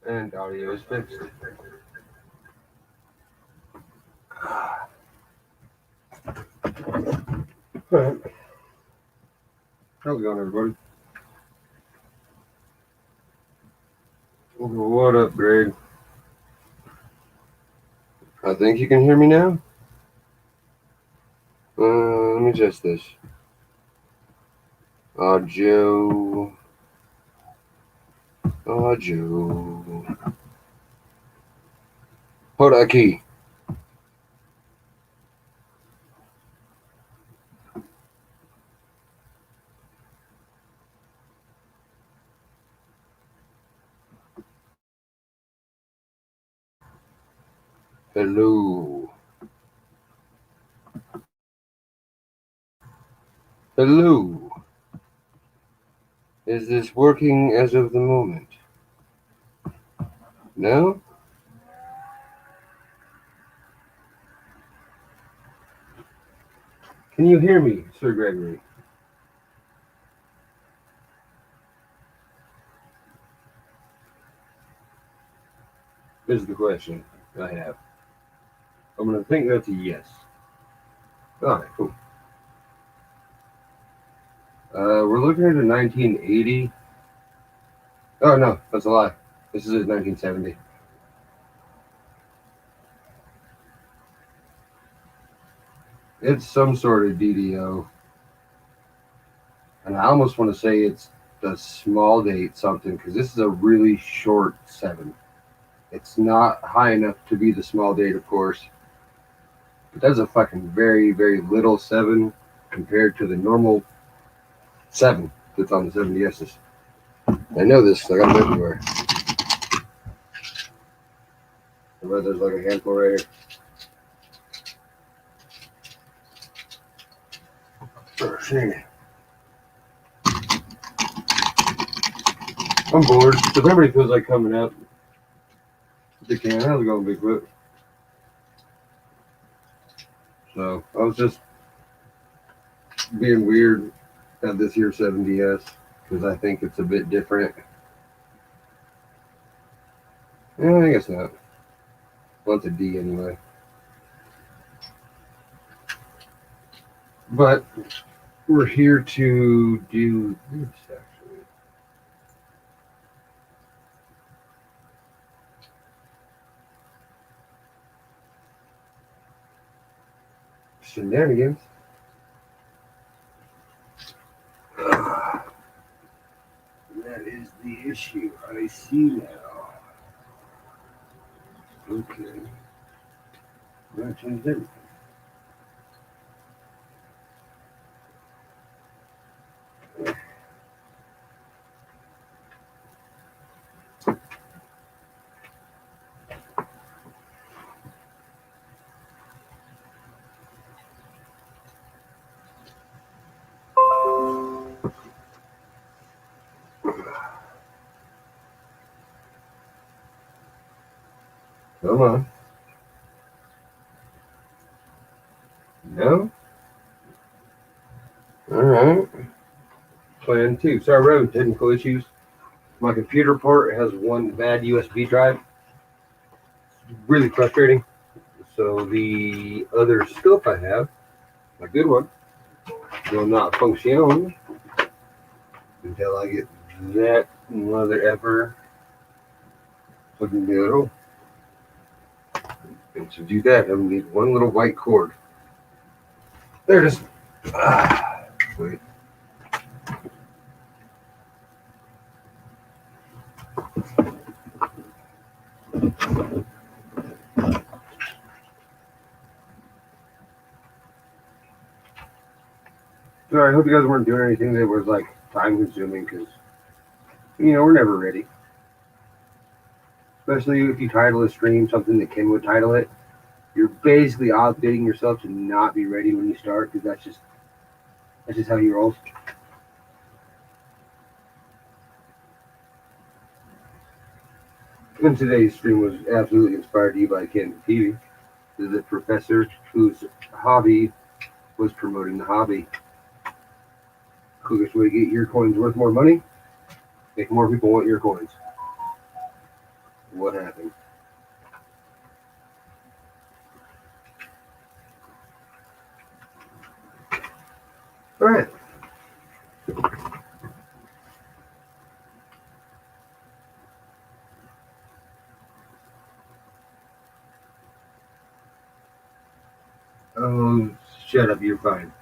And audio is fixed. Alright. How's it going, everybody? What up, Greg? I think you can hear me now. Let me test this. Audio. Hold a key. Hello. Hello. Is this working as of the moment? No? Can you hear me, Sir Gregory? This is the question I have. I'm going to think that's a yes. Alright, cool. We're looking at a 1980. Oh, no, that's a lie. This is a 1970. It's some sort of DDO. And I almost want to say it's the small date something, because this is a really short 7. It's not high enough to be the small date, of course. But that's a fucking very, very little 7 compared to the normal 7 that's on the 70Ss. I know this because I got them everywhere. I bet there's like a handful right here. I'm bored. September feels like coming up. How's it going, Bigfoot? So I was just being weird at this year 70S because I think it's a bit different. I guess not. Well, it's a D anyway. But we're here to do this actually. Shenanigans. That is the issue. I see now. Okay. That changed everything. Come on. No? Alright. Plan 2. Sorry, we're having technical issues. My computer port has one bad USB drive. It's really frustrating. So the other scope I have, a good one, will not function until I get that mother effer looking good. And to do that, I'm going to need one little white cord. There it is. Wait. Sorry, I hope you guys weren't doing anything that was like time consuming because, we're never ready. Especially if you title a stream something that Ken would title it. You're basically obligating yourself to not be ready when you start because that's just how he rolls. And today's stream was absolutely inspired to you by Ken TV. This is a professor whose hobby was promoting the hobby. Quickest way to get your coins worth more money, make more people want your coins. What happened? All right. Oh, shut up. You're fine.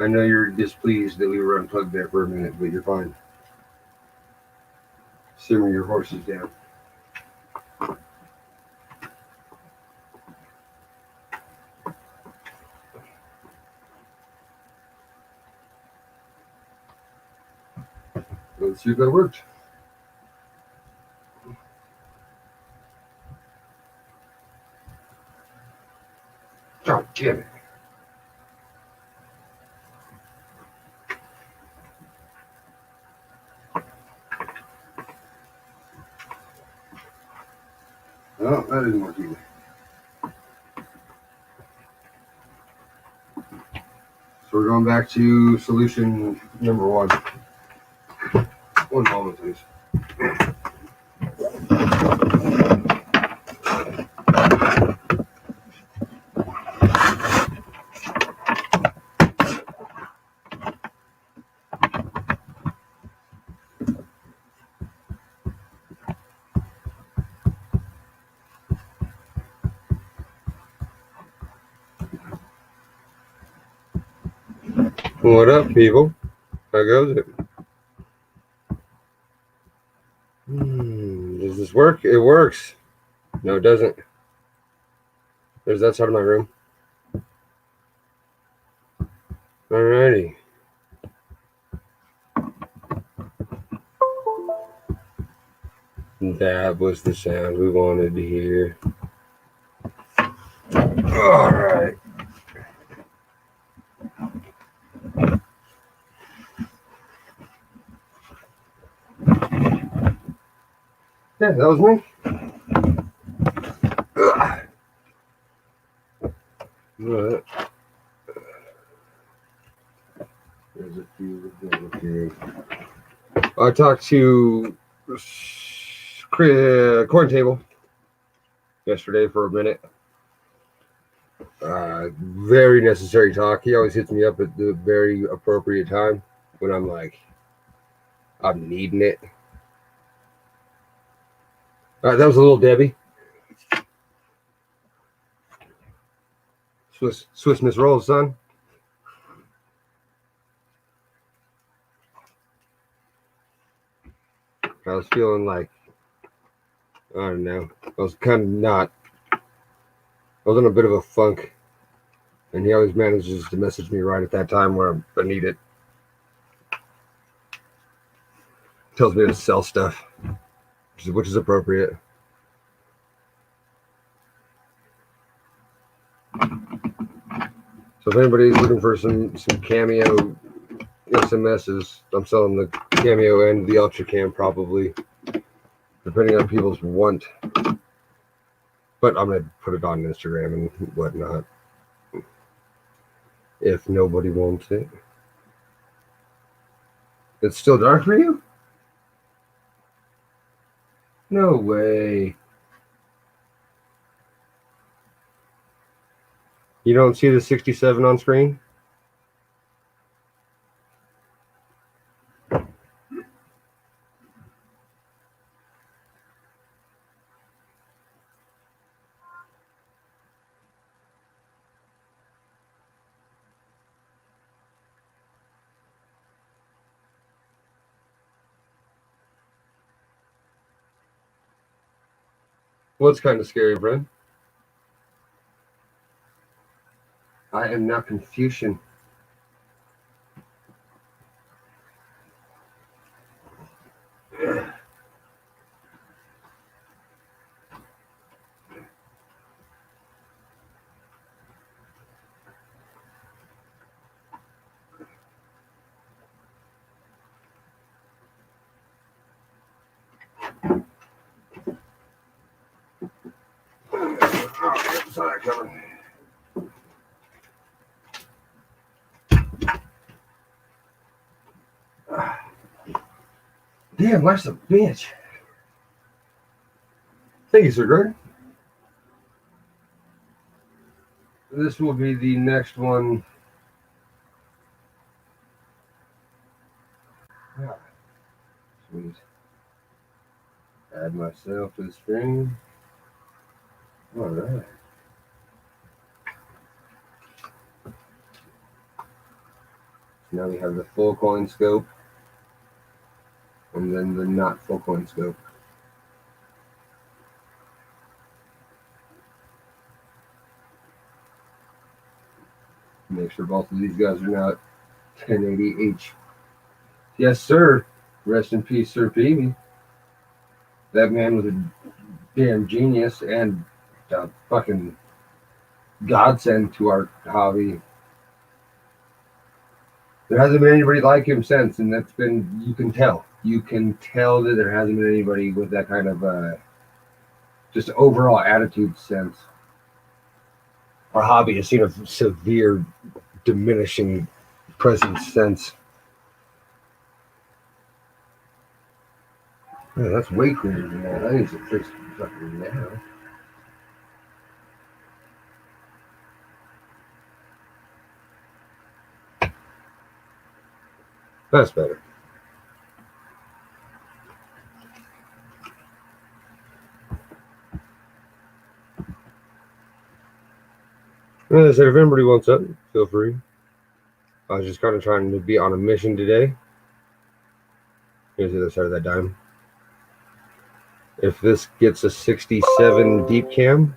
I know you're displeased that we were unplugged there for a minute, but you're fine. Simmer your horses down. Let's see if that worked. Oh, damn it. Oh, that didn't work either. So we're going back to solution number one. One moment, please. What up, people? How goes it? Does this work? It works. No, it doesn't. There's that side of my room. Alrighty. That was the sound we wanted to hear. Alright. Yeah, that was me. But there's a few. I talked to Corn Table yesterday for a minute. Very necessary talk. He always hits me up at the very appropriate time when I'm like, I'm needing it. That was a little Debbie. Swiss Miss Rolls, son. I was feeling like, I don't know. I was kind of not. I was in a bit of a funk. And he always manages to message me right at that time where I need it. Tells me to sell stuff, which is appropriate. So if anybody's looking for some Cameo SMSs, I'm selling the Cameo and the Ultra Cam probably, depending on people's want. But I'm going to put it on Instagram and whatnot if nobody wants it. It's still dark for you? No way. You don't see the 67 on screen? Well, it's kind of scary, Brent. I am not Confucian. Saw that coming. Damn, life's a bitch. Thank you, Sir Greg. This will be the next one. Ah, sweet. Add myself to the stream. All right. Now we have the full coin scope and then the not full coin scope. Make sure both of these guys are not 1080 each. Yes, sir. Rest in peace, Sir Peavy. That man was a damn genius and a fucking godsend to our hobby. There hasn't been anybody like him since, and that's been, you can tell. You can tell that there hasn't been anybody with that kind of just overall attitude sense. Our hobby has seen a severe diminishing presence since. Yeah, that's way clearer than that. I need to fix fucking now. That's better. As I said, if anybody wants up, feel free. I was just kind of trying to be on a mission today. Here's the other side of that dime. If this gets a 67 deep cam,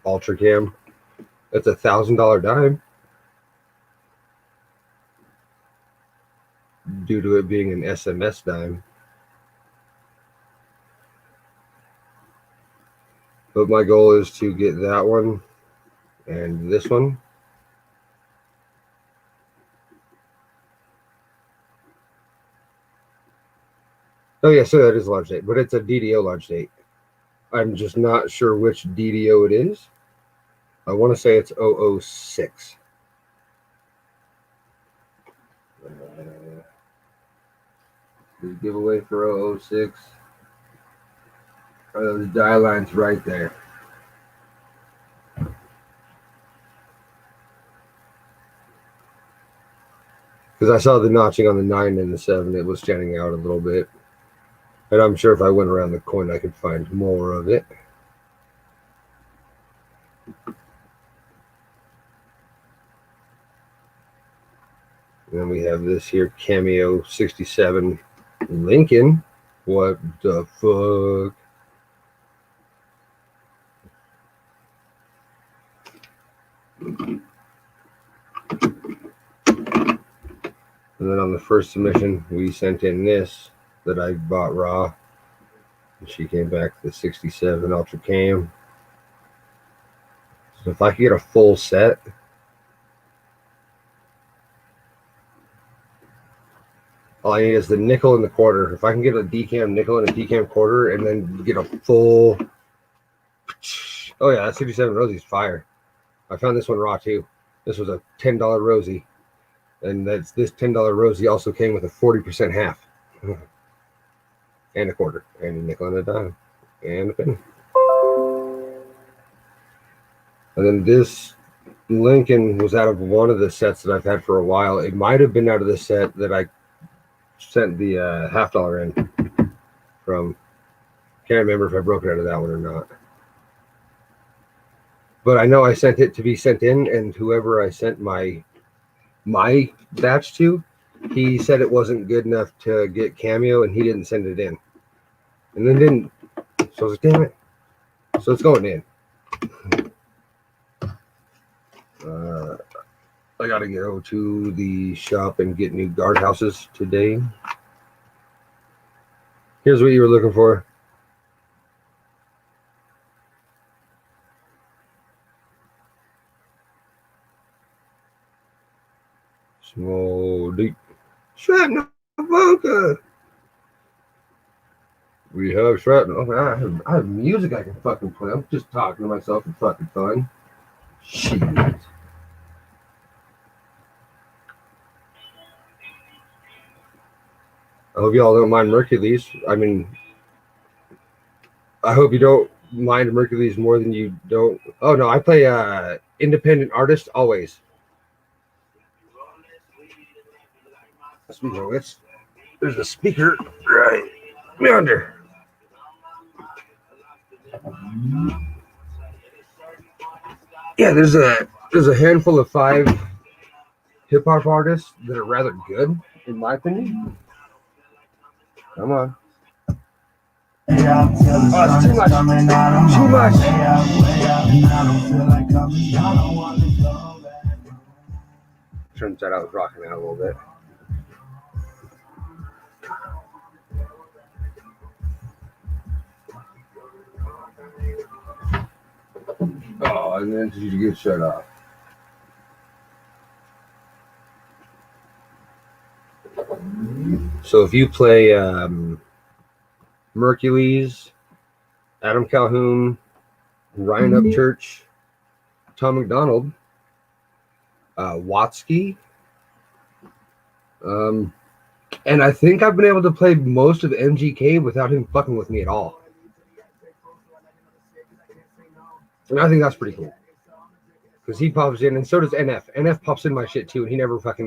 ultra cam, that's $1,000 dime. Due to it being an SMS dime. But my goal is to get that one and this one. Oh yeah, so that is a large date, but it's a DDO large date. I'm just not sure which DDO it is. I want to say it's 006. The giveaway for 006. Are those die lines right there? Because I saw the notching on the 9 and the 7. It was standing out a little bit. And I'm sure if I went around the coin, I could find more of it. And then we have this here Cameo 67 Lincoln. What the fuck? And then on the first submission, we sent in this that I bought raw. And she came back the 67 Ultra Cam. So if I could get a full set, all I need is the nickel and the quarter. If I can get a decam nickel and a decam quarter and then get a full... Oh yeah, that 67 Rosie's fire. I found this one raw too. This was a $10 Rosie. And this $10 Rosie also came with a 40% half. And a quarter. And a nickel and a dime. And a penny. And then this Lincoln was out of one of the sets that I've had for a while. It might have been out of the set that I sent the $50 in from. Can't remember if I broke it out of that one or not. But I know I sent it to be sent in, and whoever I sent my batch to, he said it wasn't good enough to get Cameo, and he didn't send it in. And then didn't. So I was like, damn it. So it's going in. I got to go to the shop and get new guardhouses today. Here's what you were looking for. Small, deep. Shrapnel vodka. We have shrapnel. Oh, I have music I can fucking play. I'm just talking to myself for fucking fun. Shit. I hope y'all don't mind Mercules. I mean, I hope you don't mind Mercury's more than you don't. Oh no, I play independent artist always. Speaking of which, there's a speaker right yonder. Yeah, there's a handful of 5 hip hop artists that are rather good, in my opinion. Come on. Oh, it's too much. Too much. Turns out I was rocking out a little bit. Oh, and then you get shut off. So if you play Mercules, Adam Calhoun, Ryan Upchurch, Tom McDonald, Watsky, and I think I've been able to play most of MGK without him fucking with me at all. And I think that's pretty cool. Because he pops in, and so does NF. NF pops in my shit too, and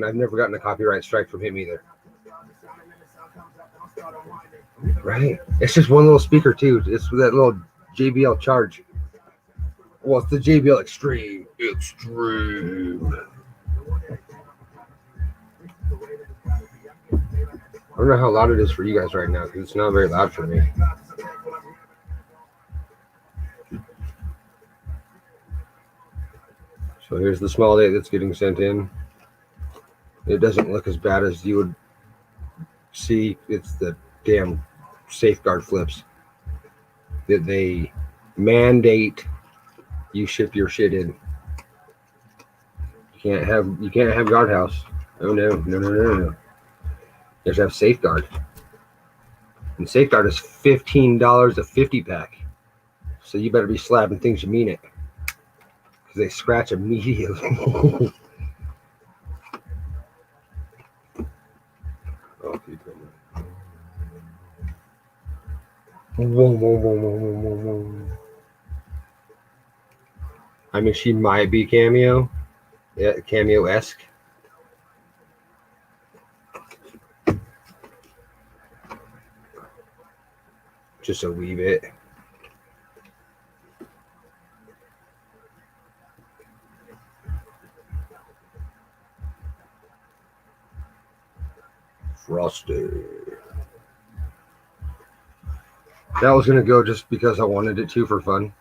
I've never gotten a copyright strike from him either. Right. It's just one little speaker too. It's that little JBL Charge. Well, it's the JBL Extreme. I don't know how loud it is for you guys right now, because it's not very loud for me. So here's the small date that's getting sent in. It doesn't look as bad as you would see. It's the damn safeguard flips that they mandate you ship your shit in. You can't have guardhouse. Oh no. You have to have safeguard. And safeguard is $15 a 50 pack. So you better be slapping things you mean it. Because they scratch immediately. Whoa. I mean, she might be Cameo. Yeah, Cameo-esque. Just a wee bit. Frosty. That was going to go just because I wanted it to for fun.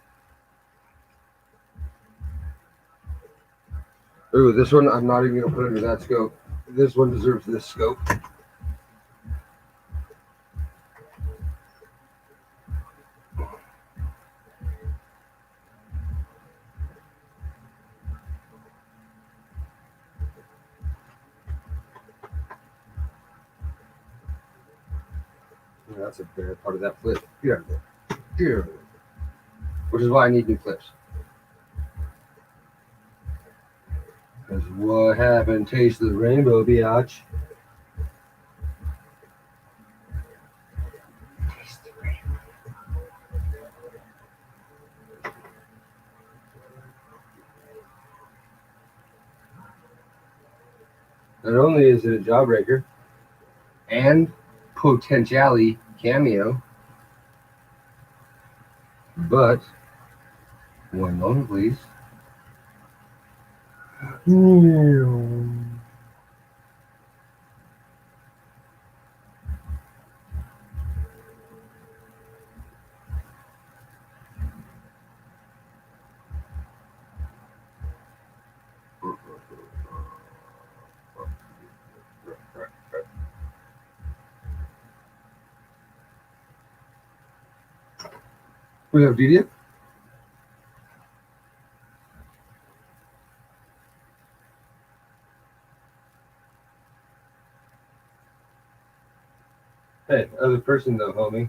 Ooh, this one I'm not even going to put under that scope. This one deserves this scope. That's a bad part of that flip. Get out of there. Get out of there. Which is why I need new flips. Because what happened? Taste the rainbow, biatch. Taste the rainbow. Not only is it a jawbreaker and potentially Cameo, but one moment, please. We have DD. Hey, other person though, homie.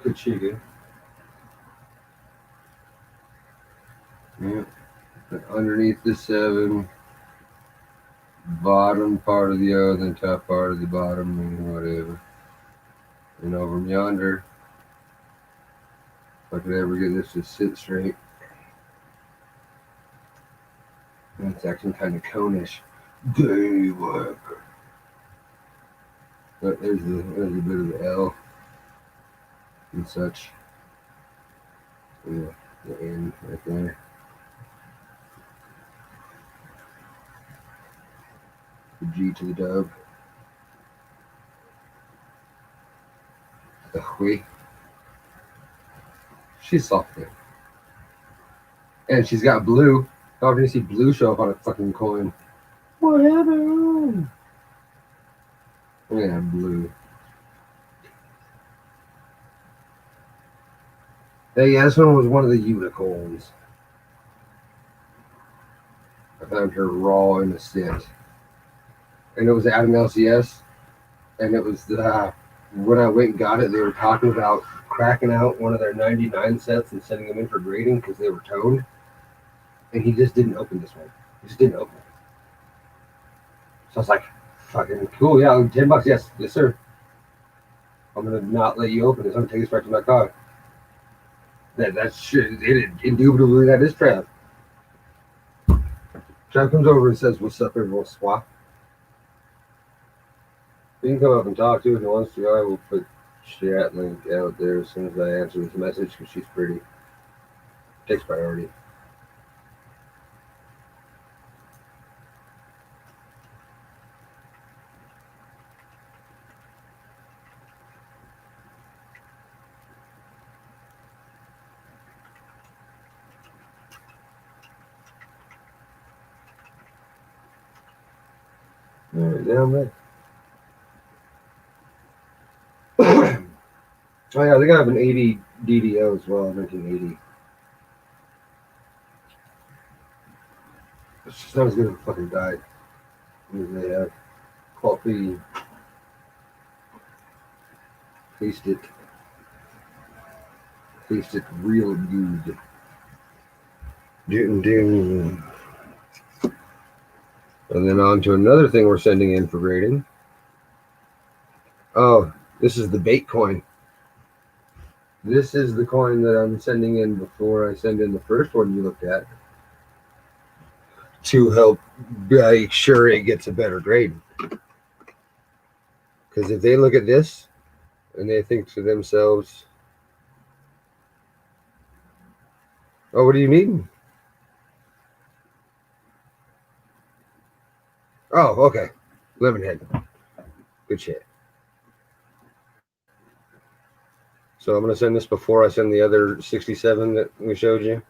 Kachiga. Yeah. Underneath the 7, bottom part of the O, then top part of the bottom, and whatever. And over yonder, if I could ever get this to sit straight, and it's actually kind of conish. Day work. But there's a bit of the L and such. Yeah, the N right there. The G to the dub. The Hui. She's soft there. And she's got blue. How often do you see blue show up on a fucking coin? What happened? Yeah, blue. Hey, yeah, this one was one of the unicorns. I found her raw in a sit. And it was Adam LCS. And it was when I went and got it, they were talking about cracking out one of their 99 sets and sending them in for grading because they were toned. And he just didn't open this one. He just didn't open it. So I was like, fucking cool, yeah, $10, yes, yes, sir. I'm gonna not let you open this. I'm gonna take this back to my car. That's shit. Indubitably, that is Trav. Trav comes over and says, "What's up, everyone?" Swap. He can come up and talk to if he wants to. I will put chat link out there as soon as I answer this message because she's pretty. Takes priority. All right, down there. Oh yeah, I think I have an 80 DDO as well, 1980. It's just not as good as a fucking diet as they have. Coffee. Taste it. Taste it real good. Ding. And then on to another thing we're sending in for grading. Oh, this is the bait coin. This is the coin that I'm sending in before I send in the first one you looked at to help make sure it gets a better grade. Because if they look at this and they think to themselves, oh, what do you mean? Oh, okay. Lemonhead. Good shit. So I'm going to send this before I send the other 67 that we showed you.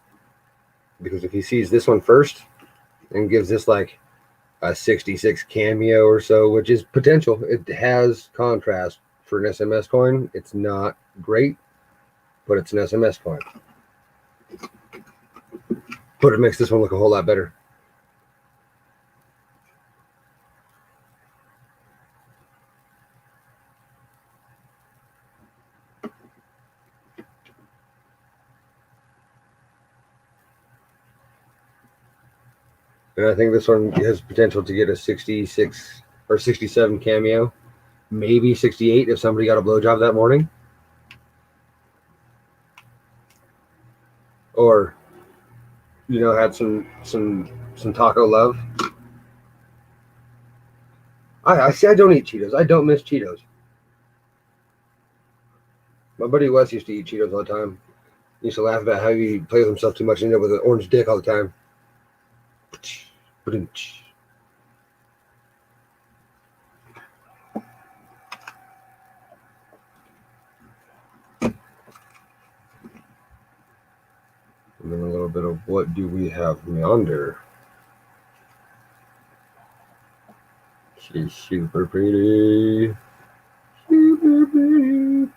Because if he sees this one first and gives this like a 66 cameo or so, which is potential, it has contrast for an SMS coin. It's not great, but it's an SMS coin. But it makes this one look a whole lot better. And I think this one has potential to get a 66 or 67 cameo, maybe 68 if somebody got a blowjob that morning. Or, had some taco love. I see. I don't eat Cheetos. I don't miss Cheetos. My buddy Wes used to eat Cheetos all the time. He used to laugh about how he plays with himself too much and end up with an orange dick all the time. And then a little bit of what do we have yonder? She's super pretty. Super pretty.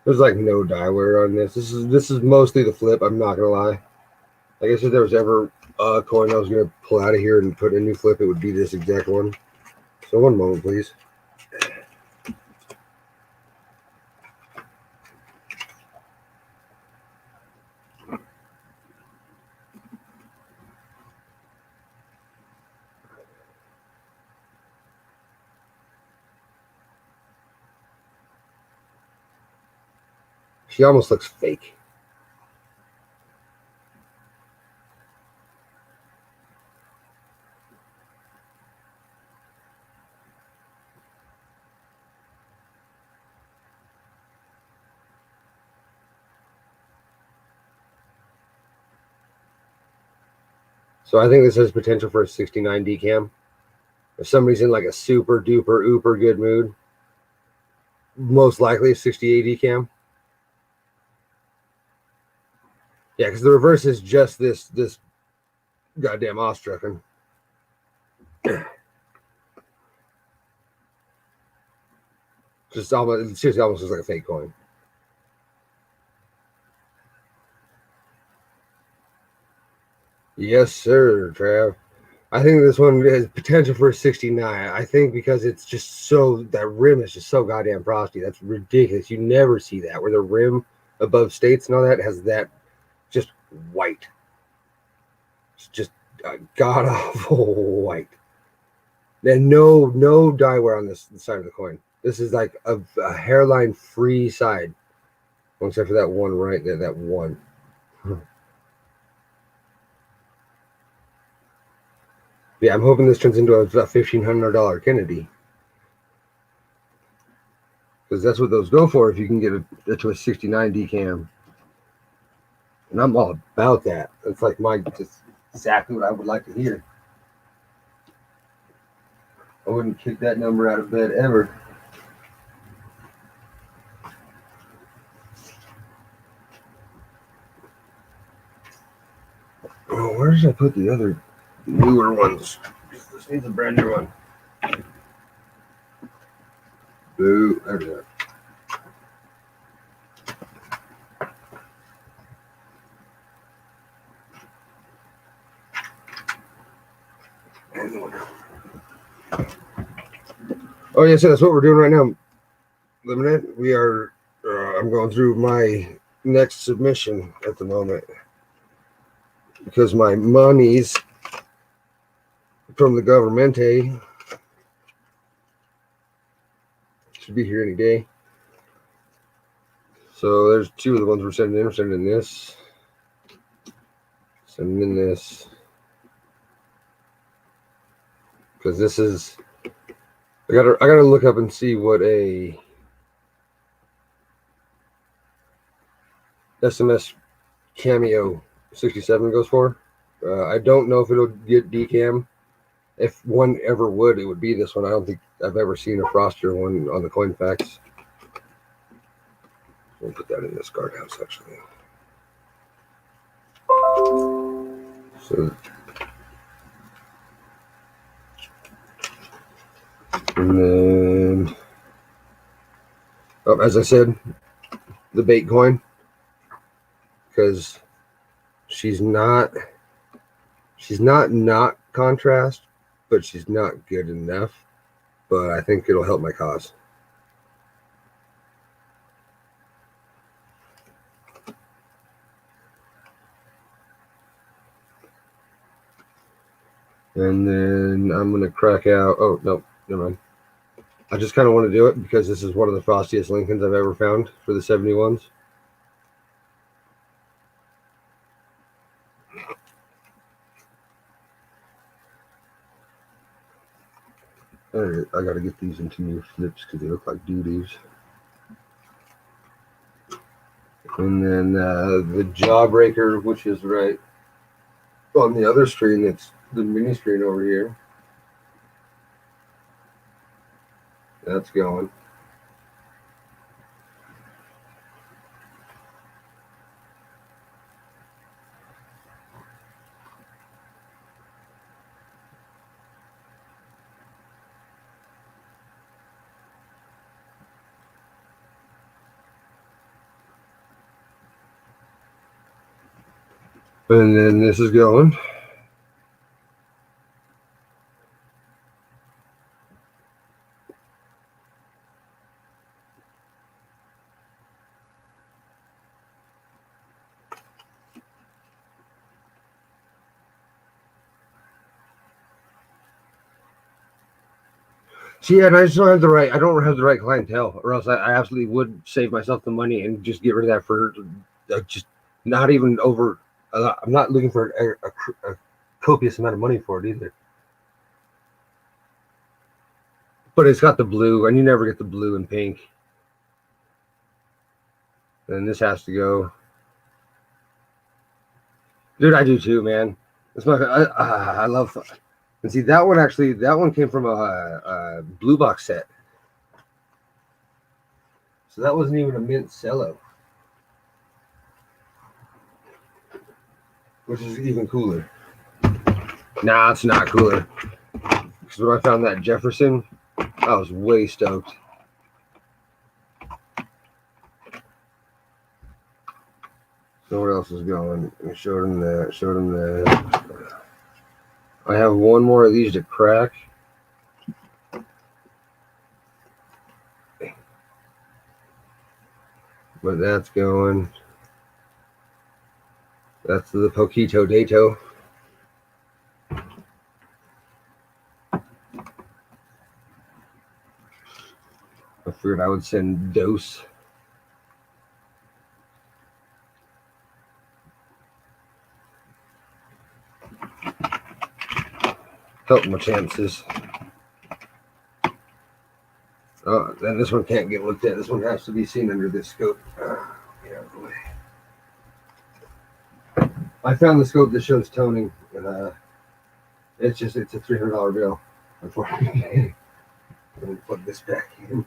There's like no dye wear on this. This is mostly the flip. I'm not gonna lie. I guess if there was ever a coin I was gonna pull out of here and put in a new flip, it would be this exact one. So one moment, please. She almost looks fake. So I think this has potential for a 69 decam. If somebody's in like a super duper ooper good mood, most likely a 68 decam. Yeah, because the reverse is just this goddamn Ostrucken. Just almost, it seriously almost looks like a fake coin. Yes, sir, Trav. I think this one has potential for a 69. I think because it's just so, that rim is just so goddamn frosty. That's ridiculous. You never see that where the rim above states and all that has that just white. It's just god awful white. And no dye wear on this side of the coin. This is like a hairline free side. Except for that one right there, that one. Yeah, I'm hoping this turns into a $1,500 Kennedy. Because that's what those go for if you can get it to a 69 decam. And I'm all about that. It's like just exactly what I would like to hear. I wouldn't kick that number out of bed ever. Oh, where did I put the other newer ones? This needs a brand new one. Boo, there's that. Oh, yeah, so that's what we're doing right now. Limited. We are, I'm going through my next submission at the moment because my monies from the government should be here any day. So there's two of the ones we're sending in. We're sending in this, sending in this, because this is. I gotta look up and see what a SMS Cameo 67 goes for. I don't know if it'll get decam. If one ever would, it would be this one. I don't think I've ever seen a Froster one on the Coinfax. We'll put that in this guardhouse actually. So, and then, oh, as I said, the bait coin, because she's not contrast, but she's not good enough. But I think it'll help my cause. And then I'm going to crack out. Oh, no, never mind. I just kind of want to do it because this is one of the frostiest Lincolns I've ever found for the 71s. All right, I got to get these into new flips because they look like doo-doos. And then the Jawbreaker, which is right on the other screen, it's the mini screen over here. That's going. And then this is going. See, and I just don't have the right. I don't have the right clientele, or else I absolutely would save myself the money and just get rid of that for just not even over. I'm not looking for a copious amount of money for it either. But it's got the blue, and you never get the blue and pink. And this has to go. Dude, I do too, man. It's my. I love. And see that one actually. That one came from a blue box set. So that wasn't even a mint cello, which is even cooler. Nah, it's not cooler. Because when I found that Jefferson, I was way stoked. So what else is going? I showed him that. Showed him that. I have one more of these to crack. But that's going. That's the Poquito Dato. I figured I would send Dose. Help my chances. Oh, then this one can't get looked at. This one has to be seen under this scope. Get out of the way. I found the scope that shows toning, and it's a $300 bill. Unfortunately, let me plug this back in.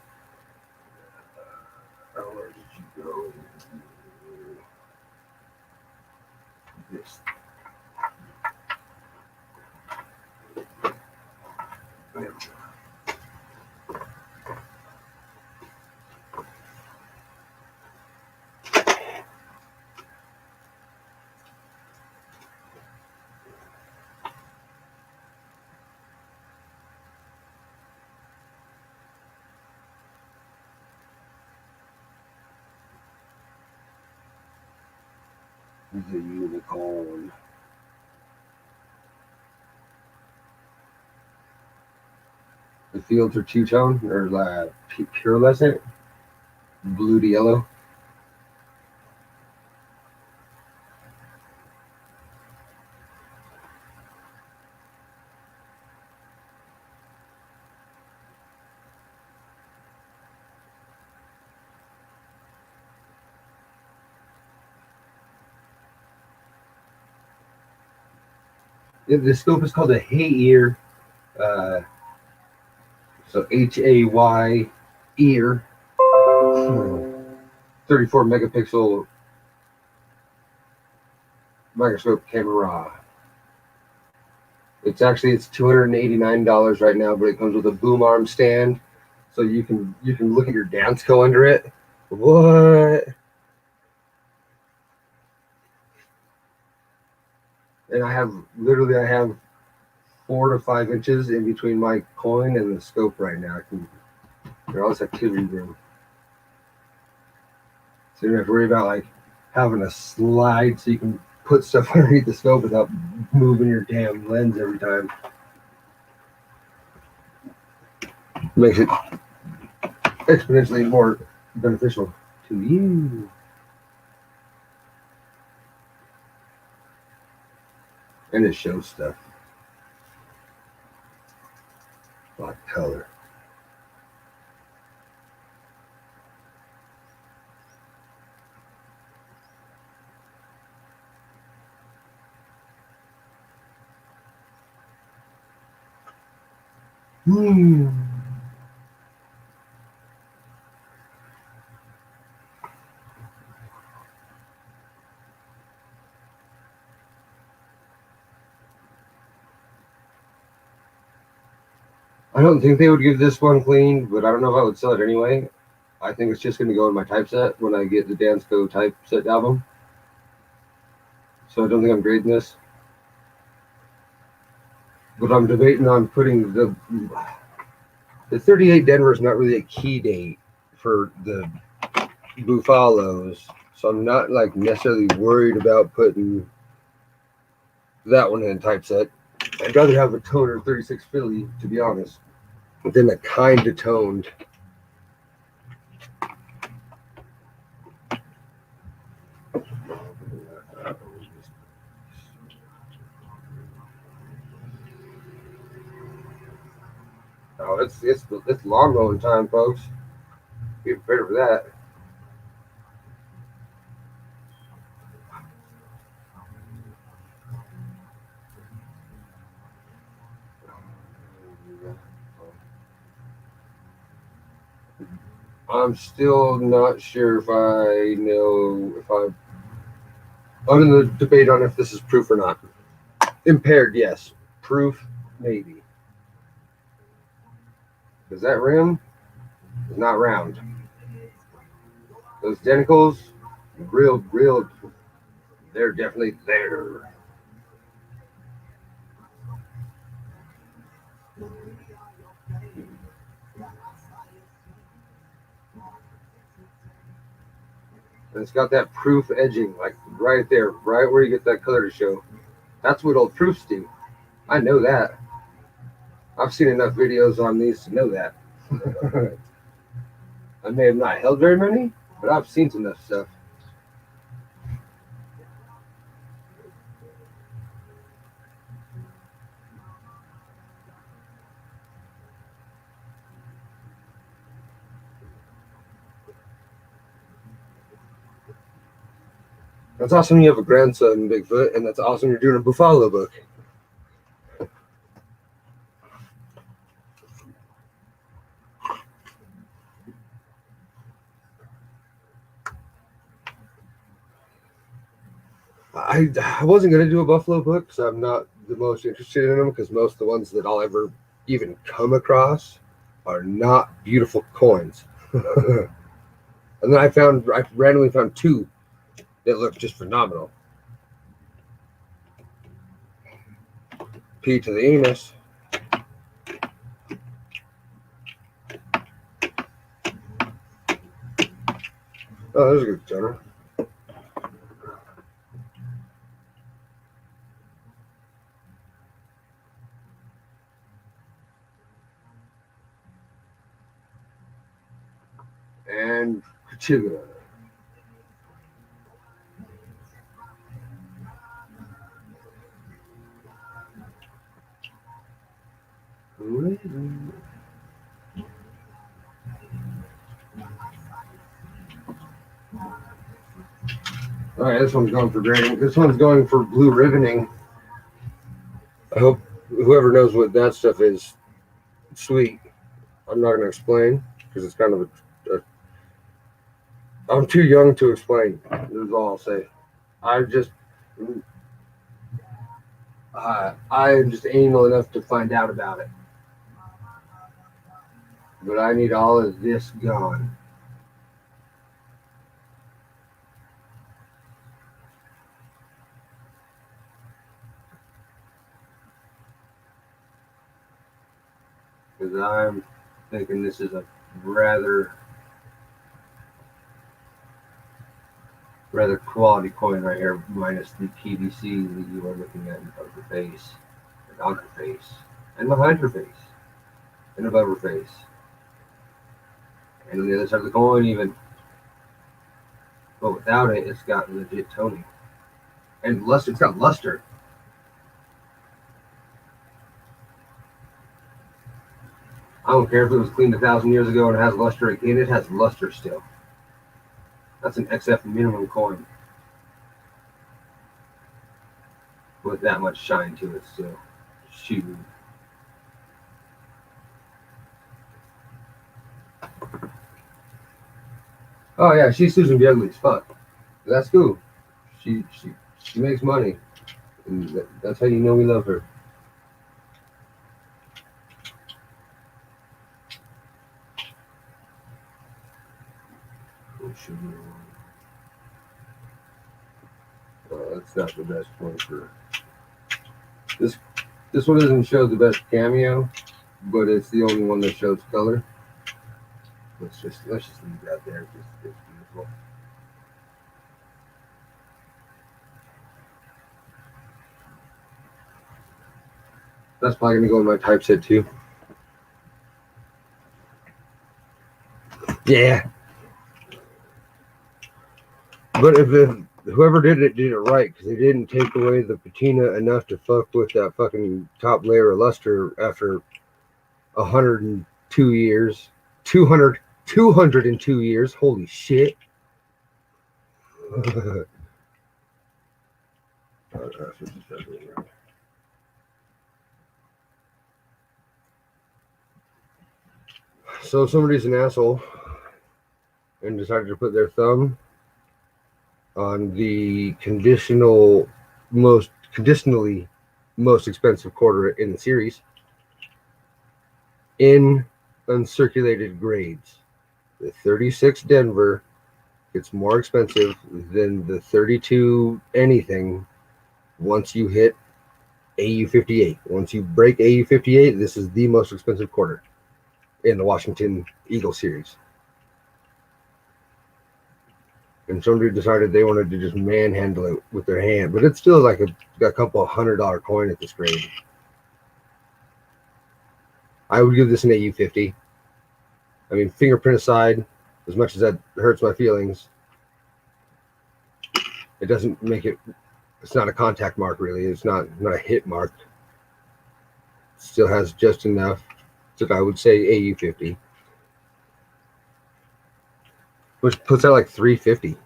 Where did you go? This. The unicorn. The fields are two-tone or purulescent, blue to yellow. The scope is called a Hay-Ear. So Hay ear. 34 megapixel microscope camera. It's $289 right now, but it comes with a boom arm stand, so you can look at your Dansko under it. What? And I have 4 to 5 inches in between my coin and the scope right now. There's all this activity room, so you don't have to worry about like having a slide so you can put stuff underneath the scope without moving your damn lens every time. Makes it exponentially more beneficial to you. And it shows stuff. Black color. I don't think they would give this one clean, but I don't know if I would sell it anyway. I think it's just going to go in my typeset when I get the Dansko typeset album. So I don't think I'm grading this. But I'm debating on putting the 38 Denver is not really a key date for the Bufalos. So I'm not like necessarily worried about putting that one in typeset. I'd rather have a toner 36 Philly, to be honest. but then a kind of toned. Oh, it's lawn mowing time, folks. Be prepared for that. I'm still not sure if I know if I'm in the debate on if this is proof or not. Impaired, yes. Proof, maybe. Because that rim is not round. Those denticles, real, they're definitely there. And it's got that proof edging, like right there, right where you get that color to show. That's what old proofs do. I know that. I've seen enough videos on these to know that. I may have not held very many, but I've seen enough stuff. That's awesome you have a grandson, Bigfoot, and that's awesome you're doing a Buffalo book. I wasn't going to do a Buffalo book because I'm not the most interested in them, because most of the ones that I'll ever even come across are not beautiful coins. And then I randomly found two that look just phenomenal. P to the anus. Oh, there's a good tenor. And Kachiga. All right, this one's going for grading. This one's going for blue ribbоning. I hope whoever knows what that stuff is, sweet. I'm not going to explain because it's kind of I'm too young to explain. That's all I'll say. I'm just anal enough to find out about it. But I need all of this gone. Because I'm thinking this is a rather quality coin right here, minus the PVC that you are looking at of the face, and on her face, and behind her face, and above her face, and on the other side of the coin even. But without it, it's got legit toning. And luster, it's got luster. I don't care if it was cleaned 1,000 years ago and it has luster again, it has luster still. That's an XF minimum coin with that much shine to it still. Shoot. Oh yeah, she's Susan Bigley as fuck. That's cool. She makes money, and that's how you know we love her. That's not the best one for this. This one doesn't show the best cameo, but it's the only one that shows color. Let's just leave that there. It's beautiful. That's probably gonna go in my typeset too. Yeah. But if whoever did it right, because they didn't take away the patina enough to fuck with that fucking top layer of luster after 102 years. 202 years. Holy shit. So if somebody's an asshole and decided to put their thumb on the conditionally most expensive quarter in the series in uncirculated grades. The 36 Denver gets more expensive than the 32 anything once you hit AU 58. Once you break AU 58, this is the most expensive quarter in the Washington Eagle series. And somebody decided they wanted to just manhandle it with their hand, but it's still like a couple $100 coin at this grade. I would give this an AU 50. I mean, fingerprint aside, as much as that hurts my feelings, it doesn't make it. It's not a contact mark, really. It's not a hit mark. It still has just enough that I would say AU 50, which puts out like 350.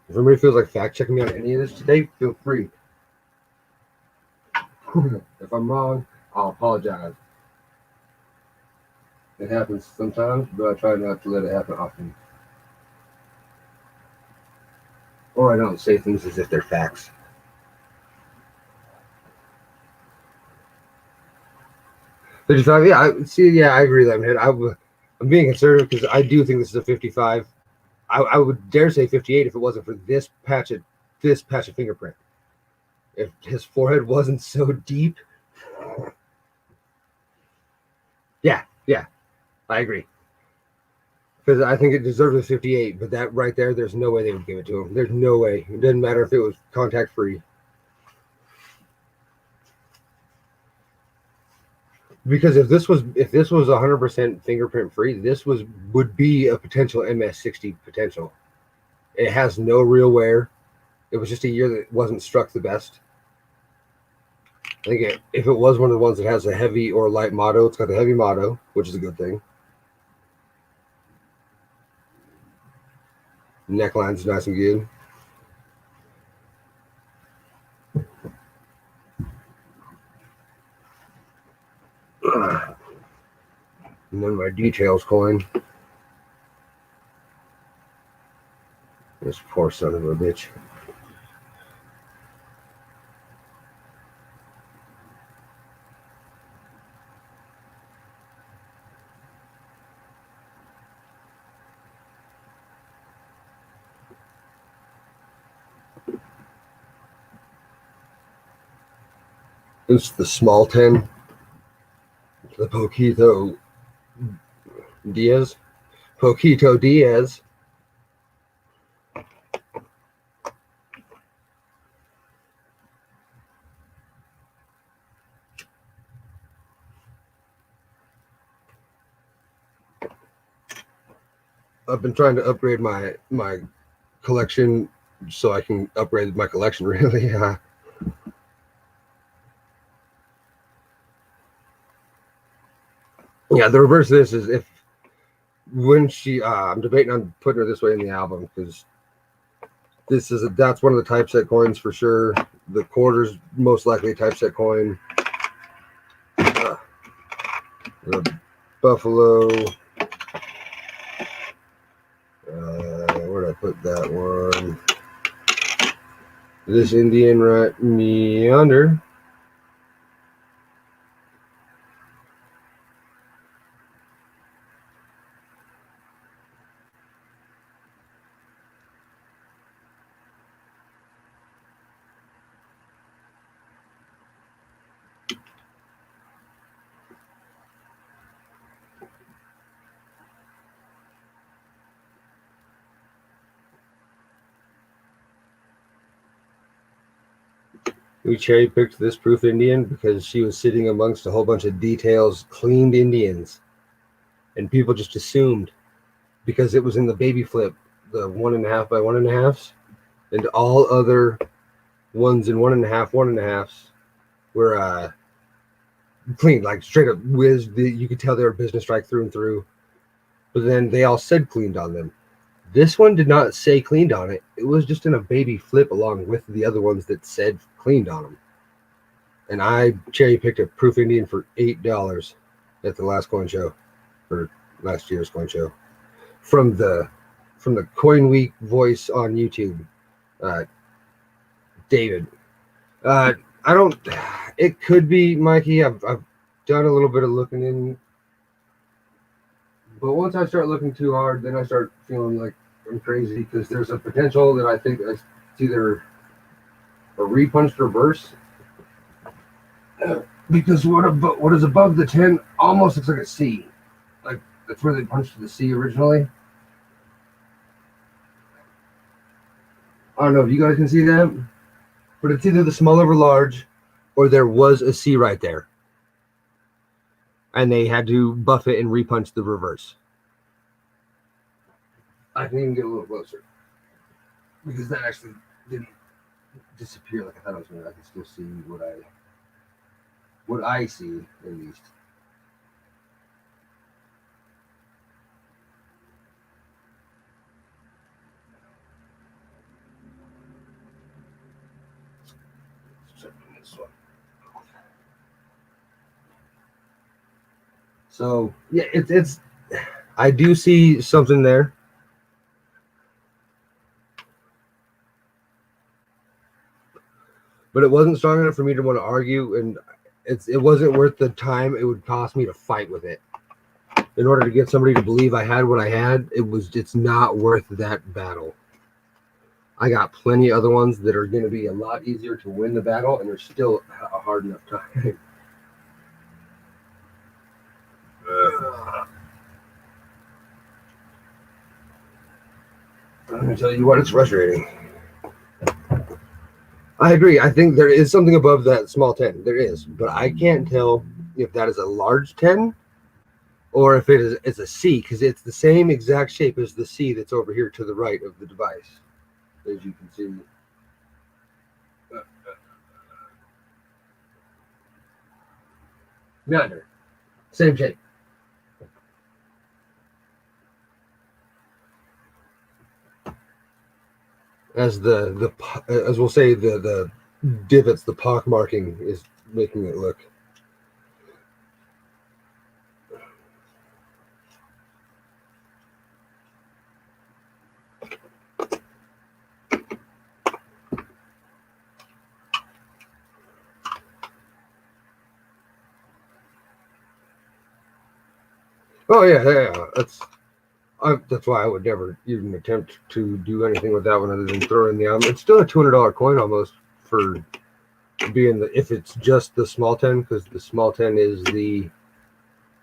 If anybody feels like fact checking me on any of this today, feel free. If I'm wrong, I'll apologize. It happens sometimes, but I try not to let it happen often. Or I don't say things as if they're facts. 55, yeah, I agree with that, man. I'm being conservative because I do think this is a 55. I would dare say 58 if it wasn't for this patch of fingerprint. If his forehead wasn't so deep. Yeah, I agree. Because I think it deserves a 58, but that right there's no way they would give it to him. There's no way. It doesn't matter if it was contact free. Because if this was 100% fingerprint free, this would be a potential MS60 potential. It has no real wear. It was just a year that wasn't struck the best. I think if it was one of the ones that has a heavy or light motto, it's got the heavy motto, which is a good thing. Neckline's nice and good. And then my details coin. This poor son of a bitch. It's the small 10. The Poquito Diaz. I've been trying to upgrade my collection so I can upgrade my collection, really. Yeah, the reverse of this is if when she I'm debating on putting her this way in the album because that's one of the typeset coins for sure. The quarter's most likely a typeset coin. The Buffalo. Where'd I put that one? This Indian right yonder. We cherry picked this proof Indian because she was sitting amongst a whole bunch of details, cleaned Indians, and people just assumed because it was in the baby flip, the 1.5 by 1.5s, and all other ones in 1.5 were clean, like straight up whizzed. You could tell they were business strike through and through. But then they all said cleaned on them. This one did not say cleaned on it. It was just in a baby flip along with the other ones that said cleaned on them. And I cherry picked a proof Indian for $8 at the last coin show, or last year's coin show, from the Coin Week voice on YouTube, David. I don't. It could be Mikey. I've done a little bit of looking in, but once I start looking too hard, then I start feeling like I'm crazy because there's a potential that I think it's either a repunched reverse. Because what is above the 10 almost looks like a C. Like that's where they punched the C originally. I don't know if you guys can see that, but it's either the small over large or there was a C right there. And they had to buff it and repunch the reverse. I can even get a little closer because that actually didn't disappear like I thought it was going to. I can still see what I see at least. So yeah, it's I do see something there. But it wasn't strong enough for me to want to argue, and it wasn't worth the time it would cost me to fight with it. In order to get somebody to believe I had what I had, it's not worth that battle. I got plenty of other ones that are going to be a lot easier to win the battle, and they're still a hard enough time. I'm going to tell you what, it's frustrating. I agree. I think there is something above that small 10. There is, but I can't tell if that is a large 10 or if it's a C, because it's the same exact shape as the C that's over here to the right of the device, as you can see. Neither. Same shape. As as we'll say, the divots, the pock marking is making it look. Oh yeah. That's why I would never even attempt to do anything with that one other than throw in the album. It's still a $200 coin almost for being if it's just the small 10, because the small 10 is the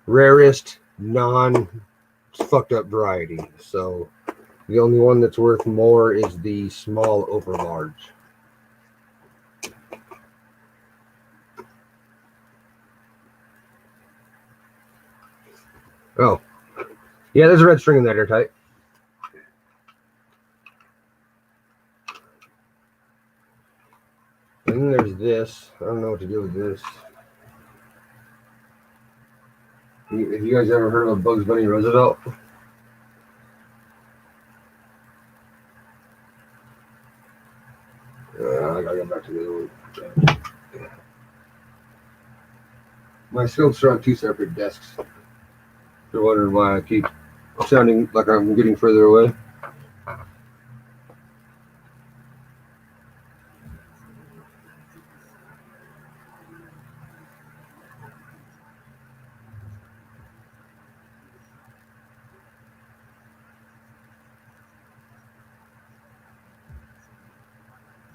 rarest non fucked up variety. So the only one that's worth more is the small over large. Oh, yeah, there's a red string in that airtight. And then there's this. I don't know what to do with this. Have you guys ever heard of a Bugs Bunny Roosevelt? I gotta go back to the other one. My scopes are on two separate desks. You're wondering why I keep sounding like I'm getting further away.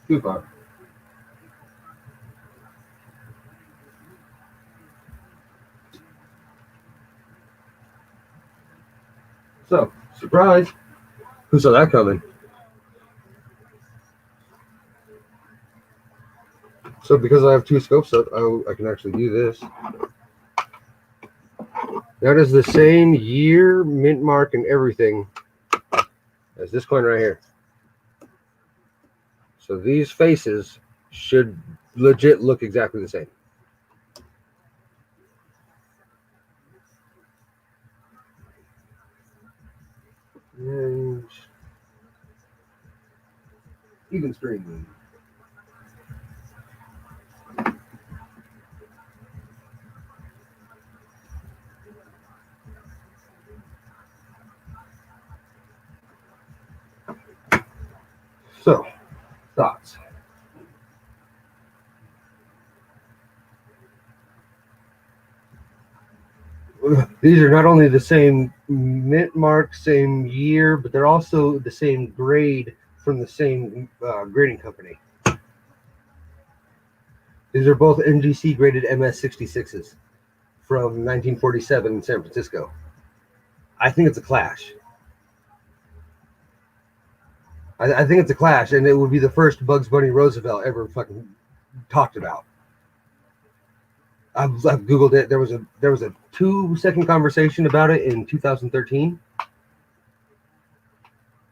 Too far. So, surprise. Who saw that coming? So because I have two scopes up, I can actually do this. That is the same year, mint mark, and everything as this coin right here. So these faces should legit look exactly the same. And even screen. So, thoughts? These are not only the same mint mark, same year, but they're also the same grade from the same grading company. These are both NGC graded MS66s from 1947 in San Francisco. I think it's a clash. I think it's a clash, and it would be the first Bugs Bunny Roosevelt ever fucking talked about. I've Googled it. There was a 2-second conversation about it in 2013,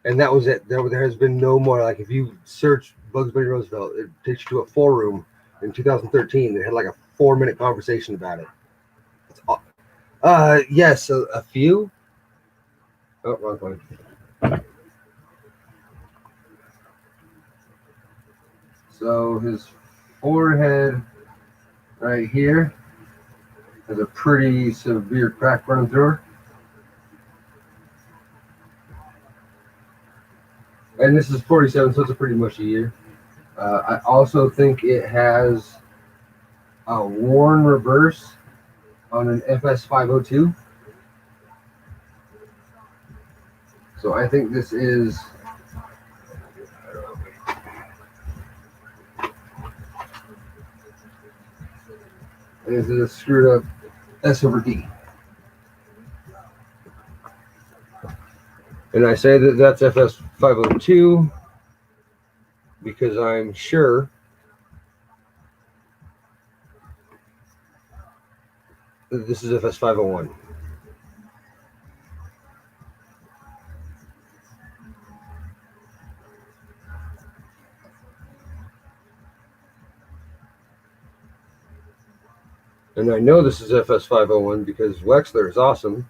and that was it. There has been no more. Like if you search Bugs Bunny Roosevelt, it takes you to a forum in 2013. They had like a 4-minute conversation about it. Yes, a few. Oh, wrong one. So his forehead right here has a pretty severe crack running through her. And this is 47, so it's a pretty mushy year. I also think it has a worn reverse on an FS 502. So I think this is a screwed up S over D. And I say that that's FS 502 because I'm sure that this is FS 501. And I know this is FS 501 because Wexler is awesome.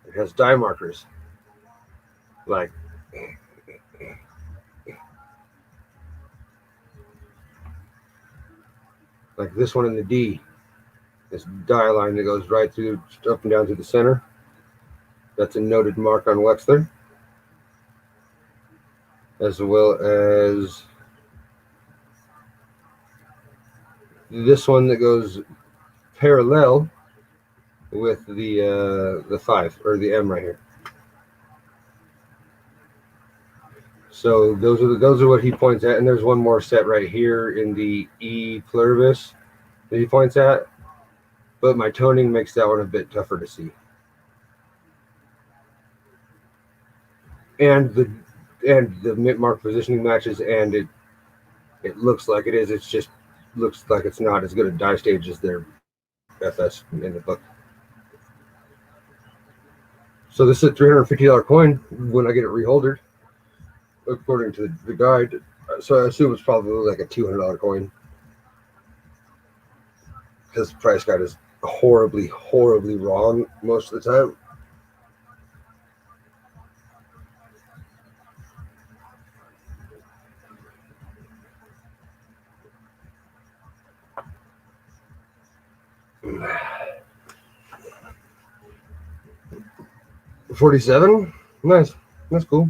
It has die markers. Like this one in the D. This die line that goes right through, up and down to the center. That's a noted mark on Wexler. As well as this one that goes parallel with the 5 or the M right here. So those are what he points at, and there's one more set right here in the E pluribus that he points at, but my toning makes that one a bit tougher to see. And the mint mark positioning matches, and it looks like it is. It's just looks like it's not as good a die stage as their FS in the book. So this is a $350 coin when I get it reholdered, according to the guide. So I assume it's probably like a $200 coin because the price guide is horribly wrong most of the time. $47, nice, that's cool.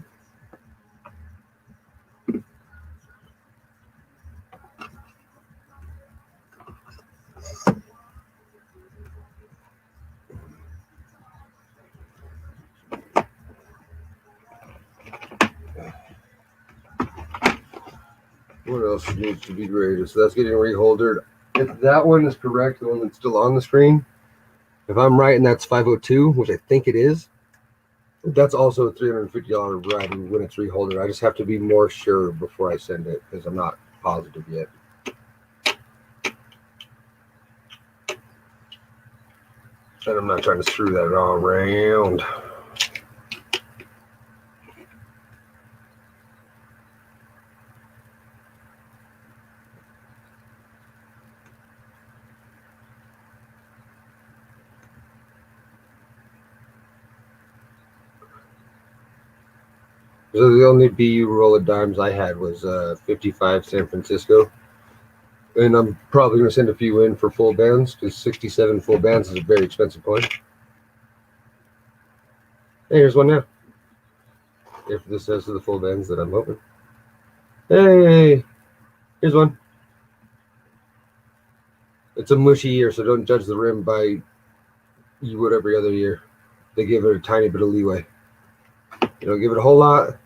What else needs to be graded? So that's getting reholdered. If that one is correct, the one that's still on the screen, if I'm right and that's 502, which I think it is, that's also a $350 ride when it's reholdered. I just have to be more sure before I send it because I'm not positive yet. And I'm not trying to screw that all around. So the only BU roll of dimes I had was 55 San Francisco. And I'm probably going to send a few in for full bands because 67 full bands is a very expensive coin. Hey, here's one now. If this says to the full bands that I'm hoping. Hey, here's one. It's a mushy year, so don't judge the rim by you would every other year. They give it a tiny bit of leeway. You don't give it a whole lot,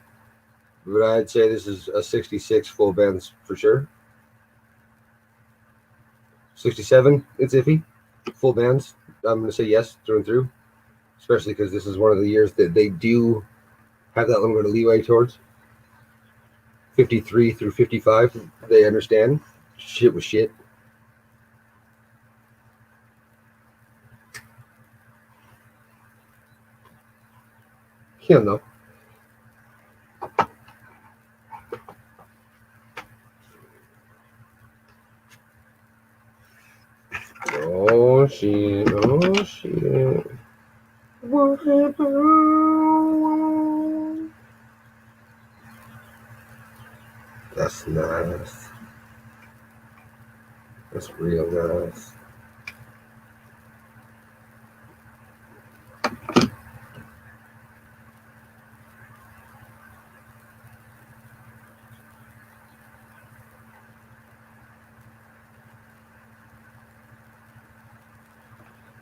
but I'd say this is a 66 full bands for sure. 67, it's iffy. Full bands, I'm going to say yes through and through, especially because this is one of the years that they do have that little bit of leeway towards. 53 through 55, they understand. Shit was shit. You don't know. Oh shit, oh shit. What happened? That's nice. That's real nice.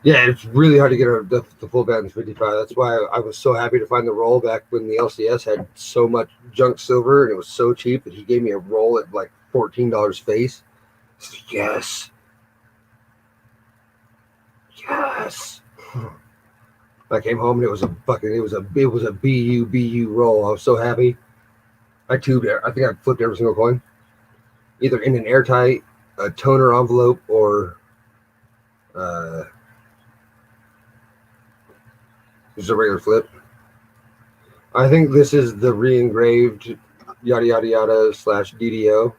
Yeah, it's really hard to get the full band 55. That's why I was so happy to find the roll back when the LCS had so much junk silver and it was so cheap that he gave me a roll at like $14 face. Yes. Yes. I came home and it was a BU roll. I was so happy. I think I flipped every single coin, either in an airtight, a toner envelope, or just a regular flip. I think this is the re-engraved yada yada yada / DDO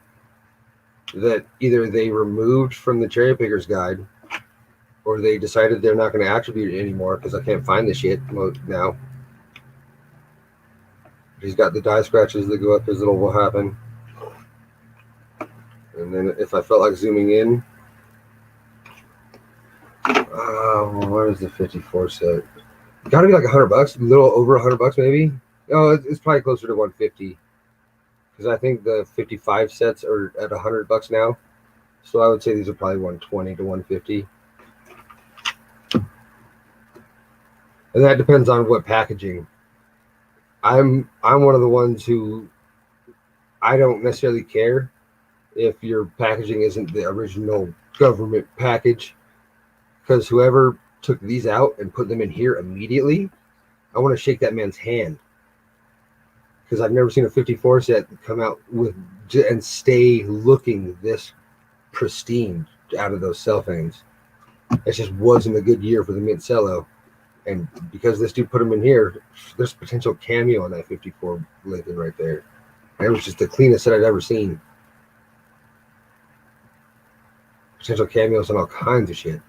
that either they removed from the cherry pickers guide or they decided they're not going to attribute it anymore because I can't find the shit now. He's got the die scratches that go up as it'll will happen. And then if I felt like zooming in, where is the 54 set? Got to be like $100, a little over $100 maybe. Oh, it's probably closer to 150 because I think the 55 sets are at $100 now. So I would say these are probably 120 to 150. And that depends on what packaging. I'm one of the ones who I don't necessarily care if your packaging isn't the original government package, because whoever took these out and put them in here immediately, I want to shake that man's hand, because I've never seen a 54 set come out with and stay looking this pristine out of those cellophanes. It just wasn't a good year for the Mint-Cello. And because this dude put them in here, there's potential cameo on that 54 Lincoln right there. And it was just the cleanest set I'd ever seen. Potential cameos on all kinds of shit.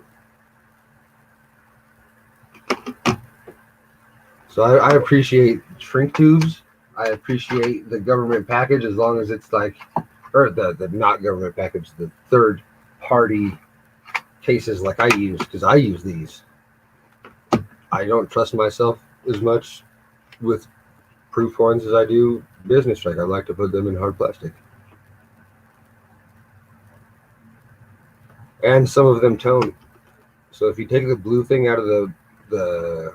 So I appreciate shrink tubes. I appreciate the government package as long as it's like, or the not government package, the third party cases like I use, because I use these. I don't trust myself as much with proof coins as I do business strike. I like to put them in hard plastic. And some of them tone. So if you take the blue thing out of the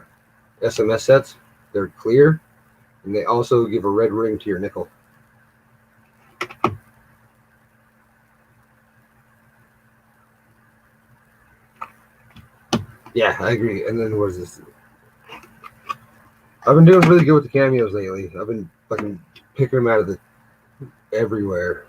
SMS sets, they're clear, and they also give a red ring to your nickel. Yeah, I agree. And then what is this? I've been doing really good with the cameos lately. I've been fucking picking them out of the everywhere.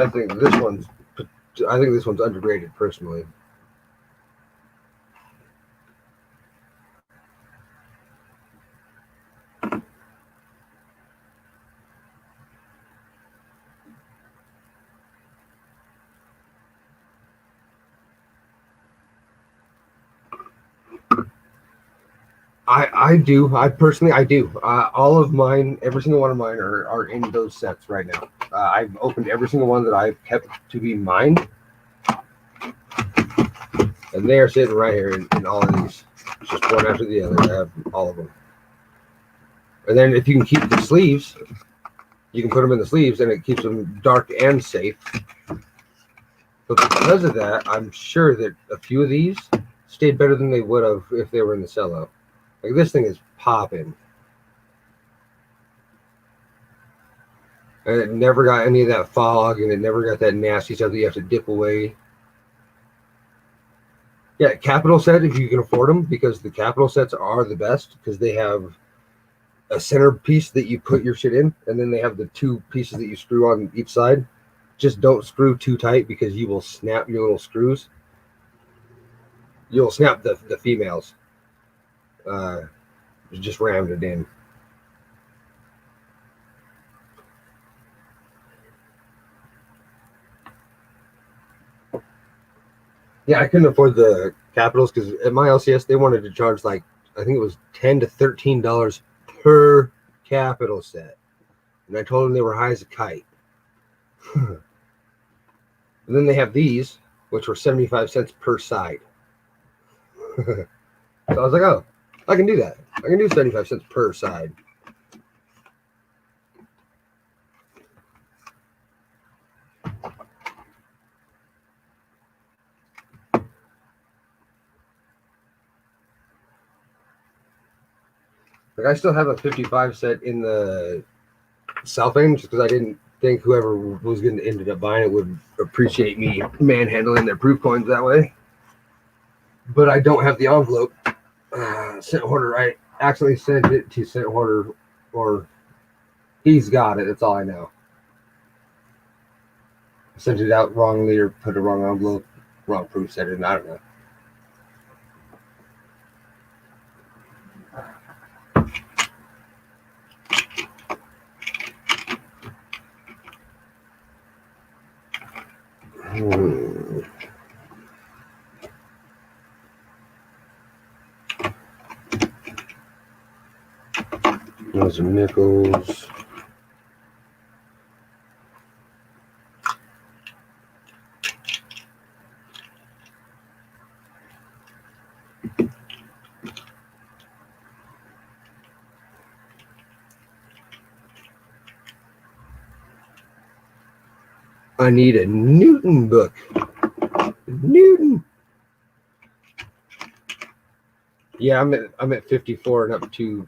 I think this one's underrated personally. I do. I personally do. All of mine, every single one of mine are in those sets right now. I've opened every single one that I've kept to be mine, and they are sitting right here in all of these, just one after the other. I have all of them. And then if you can keep the sleeves, you can put them in the sleeves, and it keeps them dark and safe. But because of that, I'm sure that a few of these stayed better than they would have if they were in the cello. Like, this thing is popping. And it never got any of that fog, and it never got that nasty stuff that you have to dip away. Yeah, capital set if you can afford them, because the capital sets are the best, because they have a center piece that you put your shit in, and then they have the two pieces that you screw on each side. Just don't screw too tight, because you will snap your little screws. You'll snap the females. Just rammed it in. Yeah, I couldn't afford the capitals, because at my LCS they wanted to charge, like, I think it was $10 to $13 per capital set, and I told them they were high as a kite. And then they have these, which were 75 cents per side. So I was like, oh, I can do that. I can do 75 cents per side. Like, I still have a 55 set in the South End, just because I didn't think whoever was going to end up buying it would appreciate me manhandling their proof coins that way. But I don't have the envelope. Scent Hoarder, I accidentally sent it to Scent Hoarder, or he's got it. That's all I know. I sent it out wrongly, or put a wrong envelope, wrong proof set in. I don't know. Those are nickels. I need a Newton book. Newton. Yeah, I'm at 54 and up to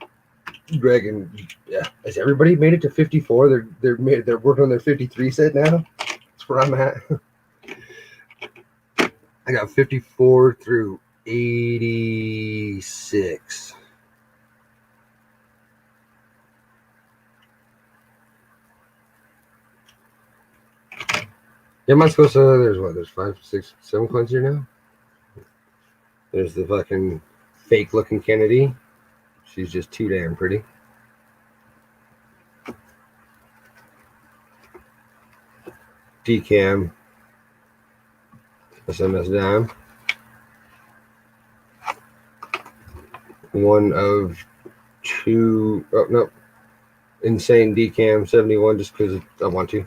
Greg, and yeah, has everybody made it to 54? They're working on their 53 set now. That's where I'm at. I got 54 through 86. Yeah, am I supposed to? There's 5, 6, 7 coins here now. There's the fucking fake looking Kennedy. She's just too damn pretty. Decam SMS dime. One of two. Oh no, insane decam 71. Just because I want to.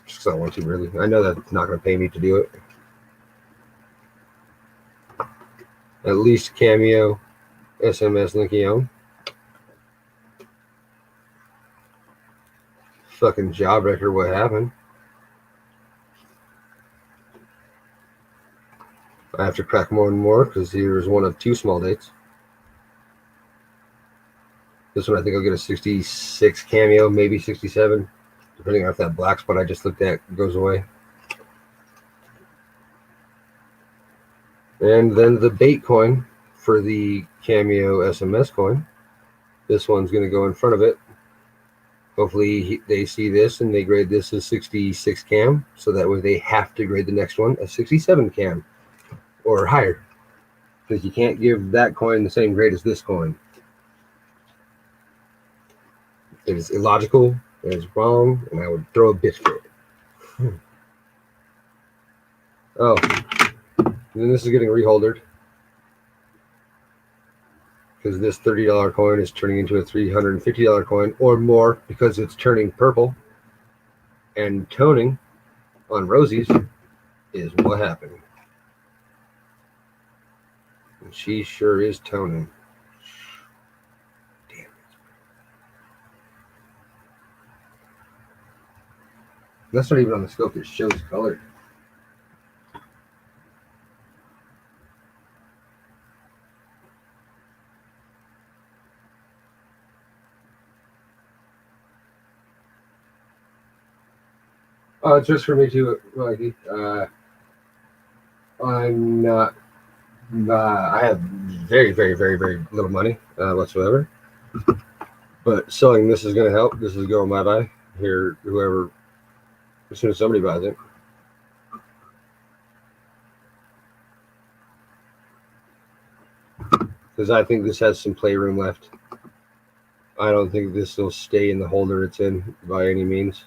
Just because I want to, really. I know that's not going to pay me to do it. At least cameo SMS Linkion. Fucking job record. What happened? I have to crack more and more, because here's one of two small dates. This one I think I'll get a 66 cameo, maybe 67, depending on if that black spot I just looked at goes away. And then the bait coin for the cameo SMS coin. This one's going to go in front of it. Hopefully they see this and they grade this as 66 cam, so that way they have to grade the next one as 67 cam or higher, because you can't give that coin the same grade as this coin. It is illogical, it is wrong, and I would throw a bitch for it. Oh, and then this is getting reholdered, because this $30 coin is turning into a $350 coin or more, because it's turning purple. And toning on Rosie's is what happened. And she sure is toning. Damn it. That's not even on the scope, it shows color. It's just for me too, Mikey. I'm not. I have very, very, very, very little money whatsoever. But selling this is going to help. This is going bye-bye. Here, whoever, as soon as somebody buys it. Because I think this has some playroom left. I don't think this will stay in the holder it's in by any means.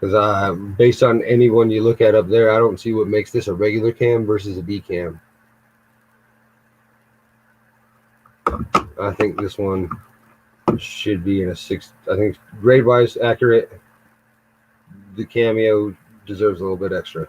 Because based on anyone you look at up there, I don't see what makes this a regular cam versus a B cam. I think this one should be in a 6. I think grade wise accurate. The cameo deserves a little bit extra.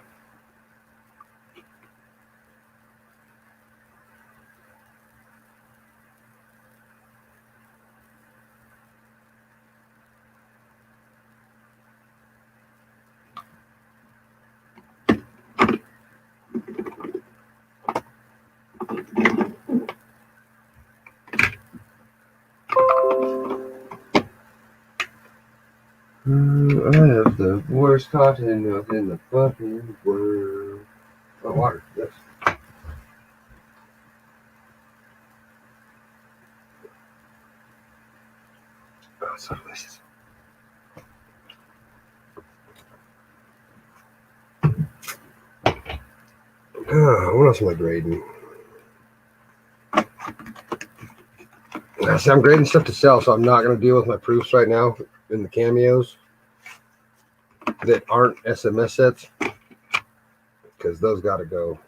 I have the worst cotton milk in the fucking world. Oh, water, yes. Oh, so delicious. What else am I grading? See, I'm grading stuff to sell, so I'm not going to deal with my proofs right now in the cameos that aren't SMS sets, because those got to go.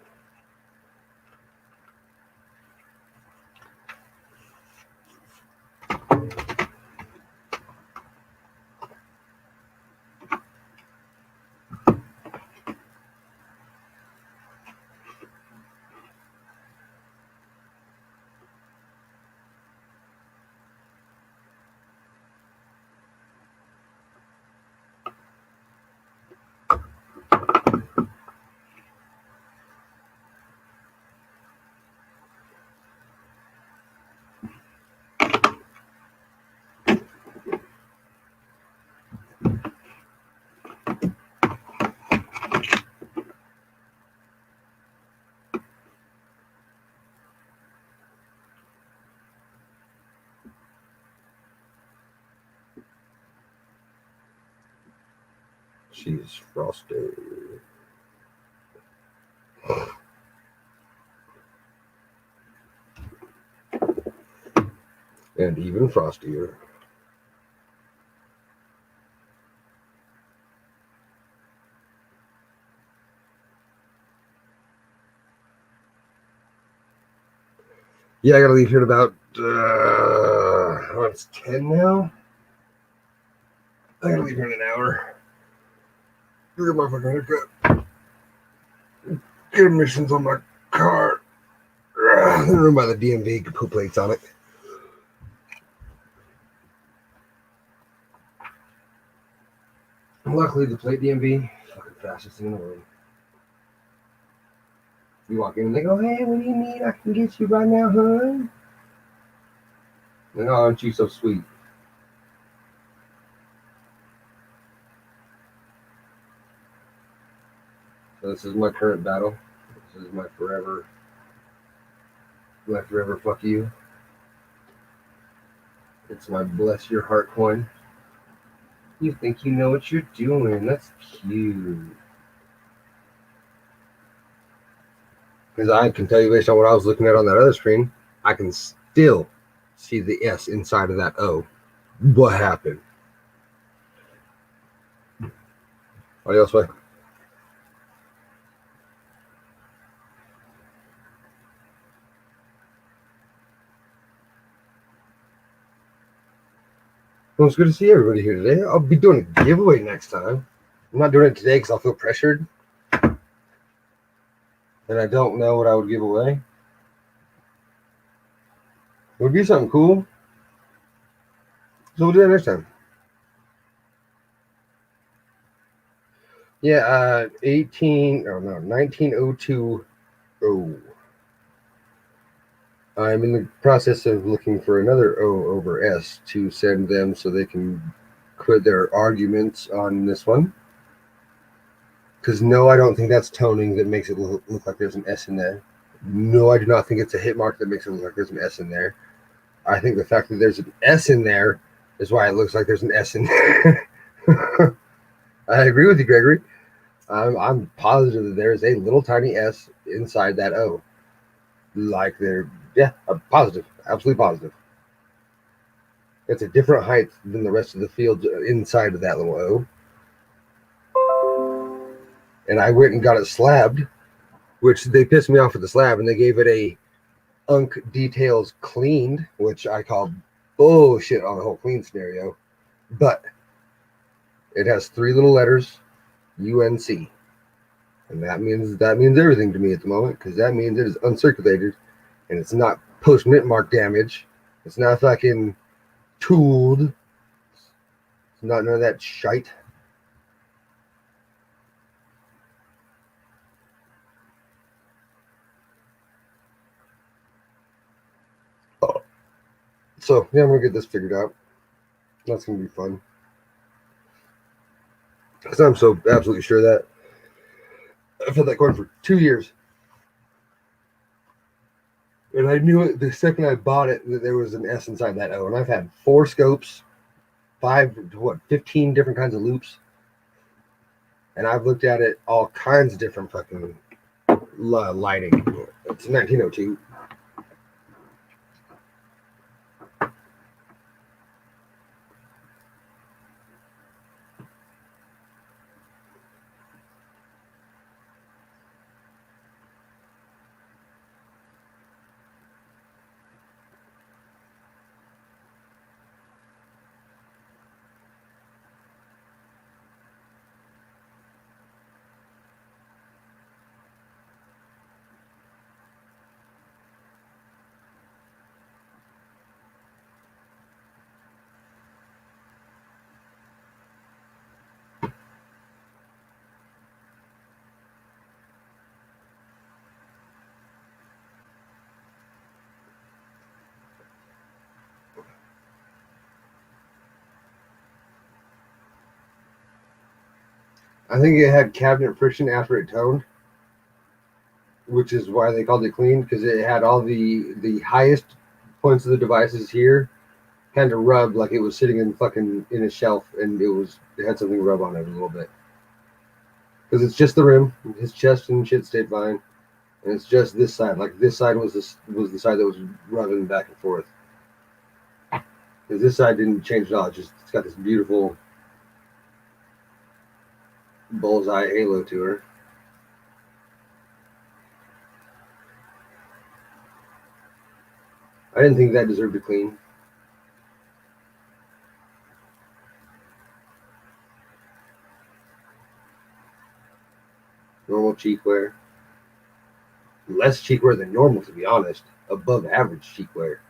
She's frosted. And even frostier. Yeah, I gotta leave here at about, it's 10 now? I gotta leave here in an hour. Look at my fucking haircut. Get emissions on my car. They're run by the DMV, poop plates on it. Luckily, the plate DMV, fucking fastest thing in the world. You walk in and they go, hey, what do you need? I can get you right now, hon. And oh, aren't you so sweet? So this is my current battle. This is my forever fuck you. It's my bless your heart coin. You think you know what you're doing. That's cute. Because I can tell you based on what I was looking at on that other screen, I can still see the S inside of that O. What happened? Adios, bye. Well, it's good to see everybody here today. I'll be doing a giveaway next time. I'm not doing it today because I'll feel pressured. And I don't know what I would give away. It would be something cool. So we'll do it next time. Yeah, 19020. I'm in the process of looking for another O over S to send them so they can quit their arguments on this one. Because no, I don't think that's toning that makes it look like there's an S in there. No, I do not think it's a hit mark that makes it look like there's an S in there. I think the fact that there's an S in there is why it looks like there's an S in there. I agree with you, Gregory. I'm positive that there's a little tiny S inside that O. Like I'm positive, absolutely positive. It's a different height than the rest of the field inside of that little O. And I went and got it slabbed, which they pissed me off with the slab, and they gave it a Unk Details Cleaned, which I call bullshit on the whole clean scenario. But it has three little letters, UNC. And that means everything to me at the moment, because that means it is uncirculated and it's not post mint mark damage. It's not fucking tooled. It's not none of that shite. So yeah, I'm gonna get this figured out. That's gonna be fun. Because I'm so absolutely sure that I've had that coin for 2 years. And I knew it the second I bought it that there was an S inside that O. And I've had 4 scopes, 15 different kinds of loops. And I've looked at it all kinds of different fucking lighting. It's 1902. I think it had cabinet friction after it toned, which is why they called it clean, because it had all the highest points of the devices here kind of rubbed like it was sitting in a shelf, and it had something rub on it a little bit. Because it's just the rim, his chest and shit stayed fine, and it's just this side. Like this side was the side that was rubbing back and forth. Because this side didn't change at all. It's got this beautiful bullseye halo to her. I didn't think that deserved to clean. Normal cheek wear. Less cheek wear than normal, to be honest. Above average cheek wear.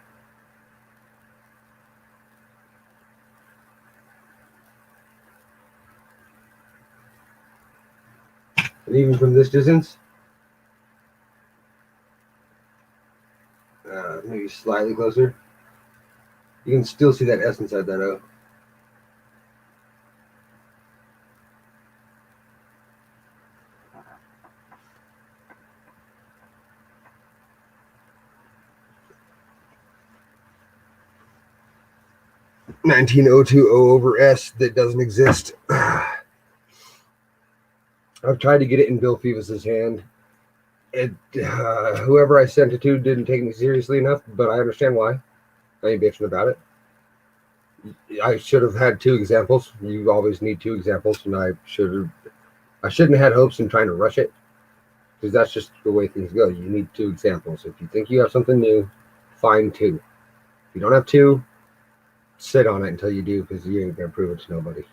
And even from this distance, maybe slightly closer, you can still see that S inside that O. 19020 over S that doesn't exist. I've tried to get it in Bill Phoebus's hand. Whoever I sent it to didn't take me seriously enough, but I understand why. I ain't bitching about it. I should have had two examples. You always need two examples, and I shouldn't have had hopes in trying to rush it, because that's just the way things go. You need two examples. If you think you have something new, find two. If you don't have two, sit on it until you do, because you ain't gonna prove it to nobody.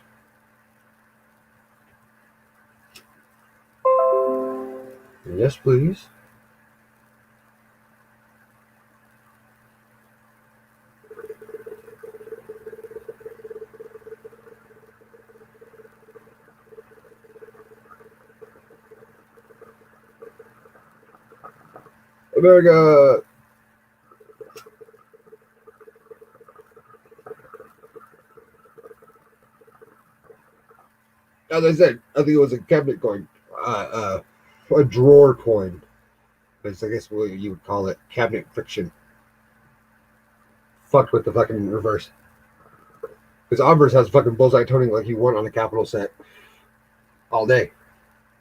Yes, please. America. As I said, I think it was a cabinet coin, a drawer coin. That's, I guess, what you would call it, cabinet friction. Fucked with the fucking reverse. Because Obverse has fucking bullseye toning like you want on a Capital set all day.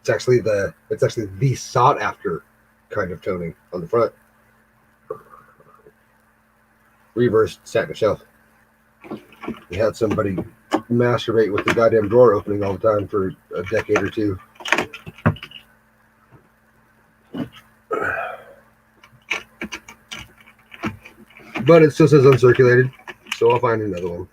It's actually the sought after kind of toning on the front. Reverse satin shelf. We had somebody masturbate with the goddamn drawer opening all the time for a decade or two. But it still says uncirculated, so I'll find another one.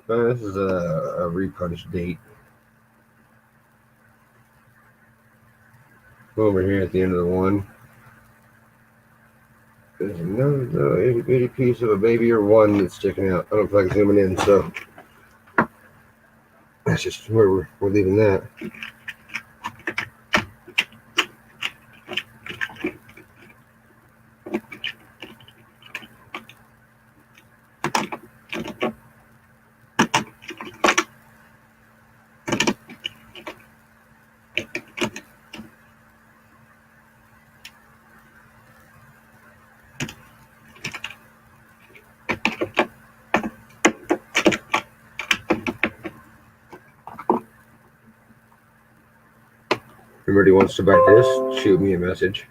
This is a republished date. Over here at the end of the one, there's another itty bitty piece of a baby or one that's sticking out. I don't feel like zooming in, so that's just where we're leaving that. If anybody wants to buy this, shoot me a message.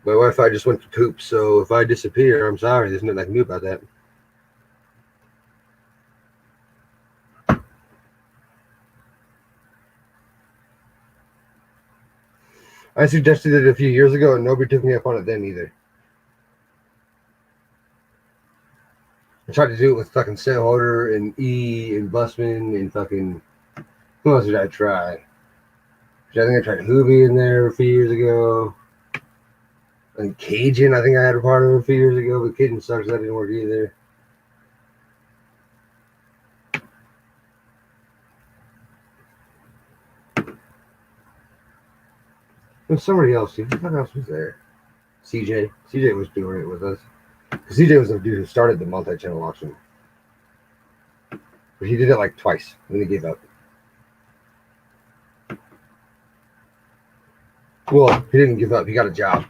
My Wi-Fi just went to poop, so if I disappear, I'm sorry. There's nothing I can do about that. I suggested it a few years ago, and nobody took me up on it then either. I tried to do it with fucking Stillholder and E and Busman and fucking... Who else did I try? I think I tried Hoovy in there a few years ago. And Cajun, I think I had a part of it a few years ago, but Cajun sucks. That didn't work either. There's somebody else. Who the fuck else was there? CJ. CJ was doing it with us. CJ was the dude who started the multi-channel auction. But he did it like twice, and then he gave up. Well, he didn't give up. He got a job.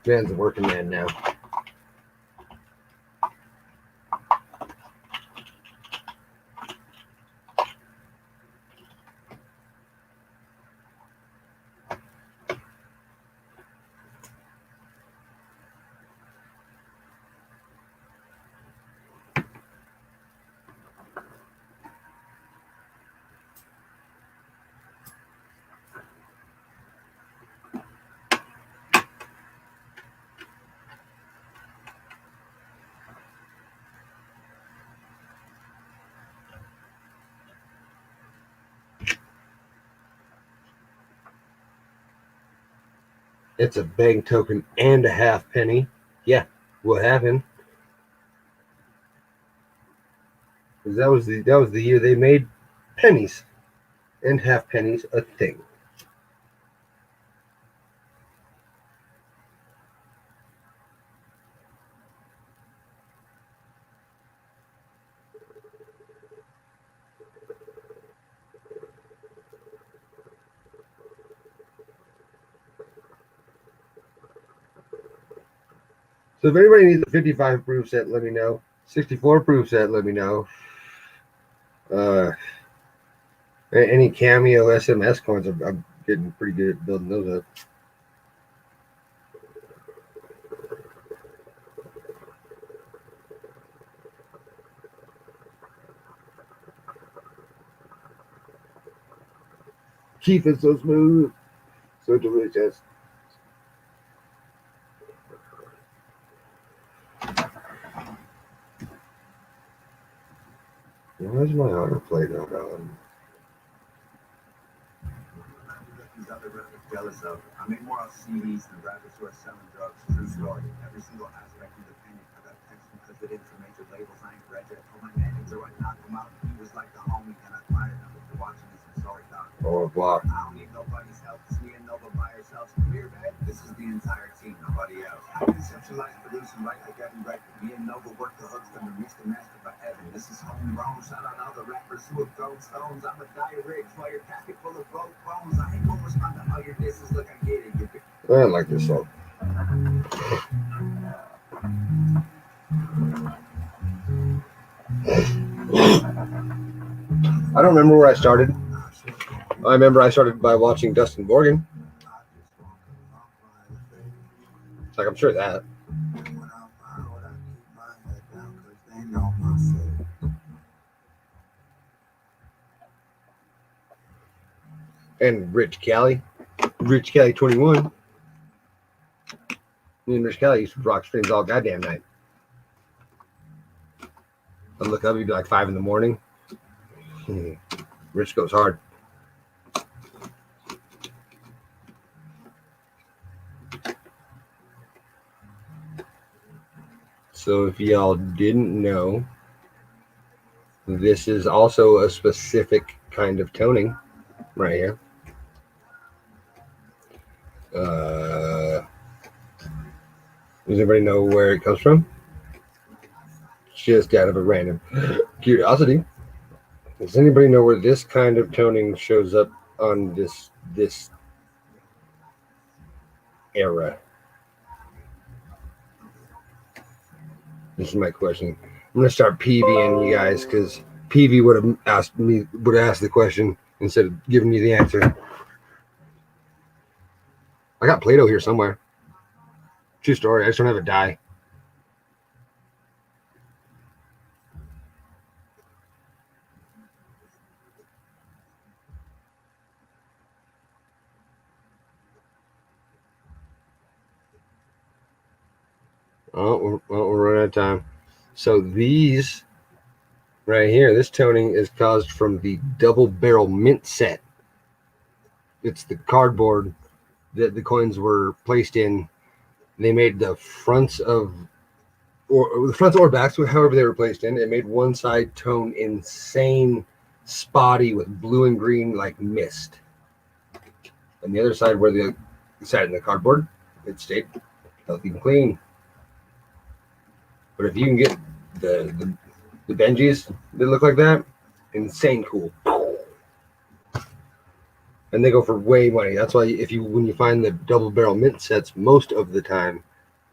Man's a working man now. It's a bank token and a half penny. Yeah, what happened? Because that was the year they made pennies and half pennies a thing. So if anybody needs a 55 proof set, let me know. 64 proof set, let me know. Any Cameo SMS coins, I'm getting pretty good at building those up. Keith is so smooth, so delicious. Where's my autoplay not on? Jealous of. I make more off CDs than rappers who are selling drugs. True story. Every single aspect independent. I got text from because they didn't for major labels. I ain't graduate for my manager. I knocked him out. He was like the homie, and I fired him. If you're watching this, I'm sorry, dog. Or block. I don't need nobody's help. It's me and Nova by ourselves. Come here, man. This is the entire team, nobody else. I conceptualize, produce, and write like every record. Me and Nova work the hooks, then we mix the master by Evan. This is homegrown. Shout out all the rappers who have thrown stones. I'm a diarrhea for your packet full of broke bones. I ain't gonna respond to all your disses. Look, I get it. I like this song. I don't remember where I started. I remember I started by watching Dustin Morgan. Like, I'm sure of that. And Rich Kelly. Rich Kelly 21. Me and Rich Kelly used to rock streams all goddamn night. I'd look up, it'd be like 5 in the morning. Rich goes hard. So if y'all didn't know, this is also a specific kind of toning right here. Does anybody know where it comes from? Just out of a random curiosity. Does anybody know where this kind of toning shows up on this era? This is my question. I'm gonna start PVing you guys because PV would have asked the question instead of giving you the answer. I got Play-Doh here somewhere. True story. I just don't have a die. Oh, we're running out of time. So these right here, this toning is caused from the double barrel mint set. It's the cardboard that the coins were placed in. They made the fronts or backs, however they were placed in. It made one side tone insane spotty with blue and green like mist. And the other side where the side in the cardboard, it stayed healthy and clean. But if you can get the Benjis that look like that, insane cool. And they go for way money. That's why when you find the double barrel mint sets, most of the time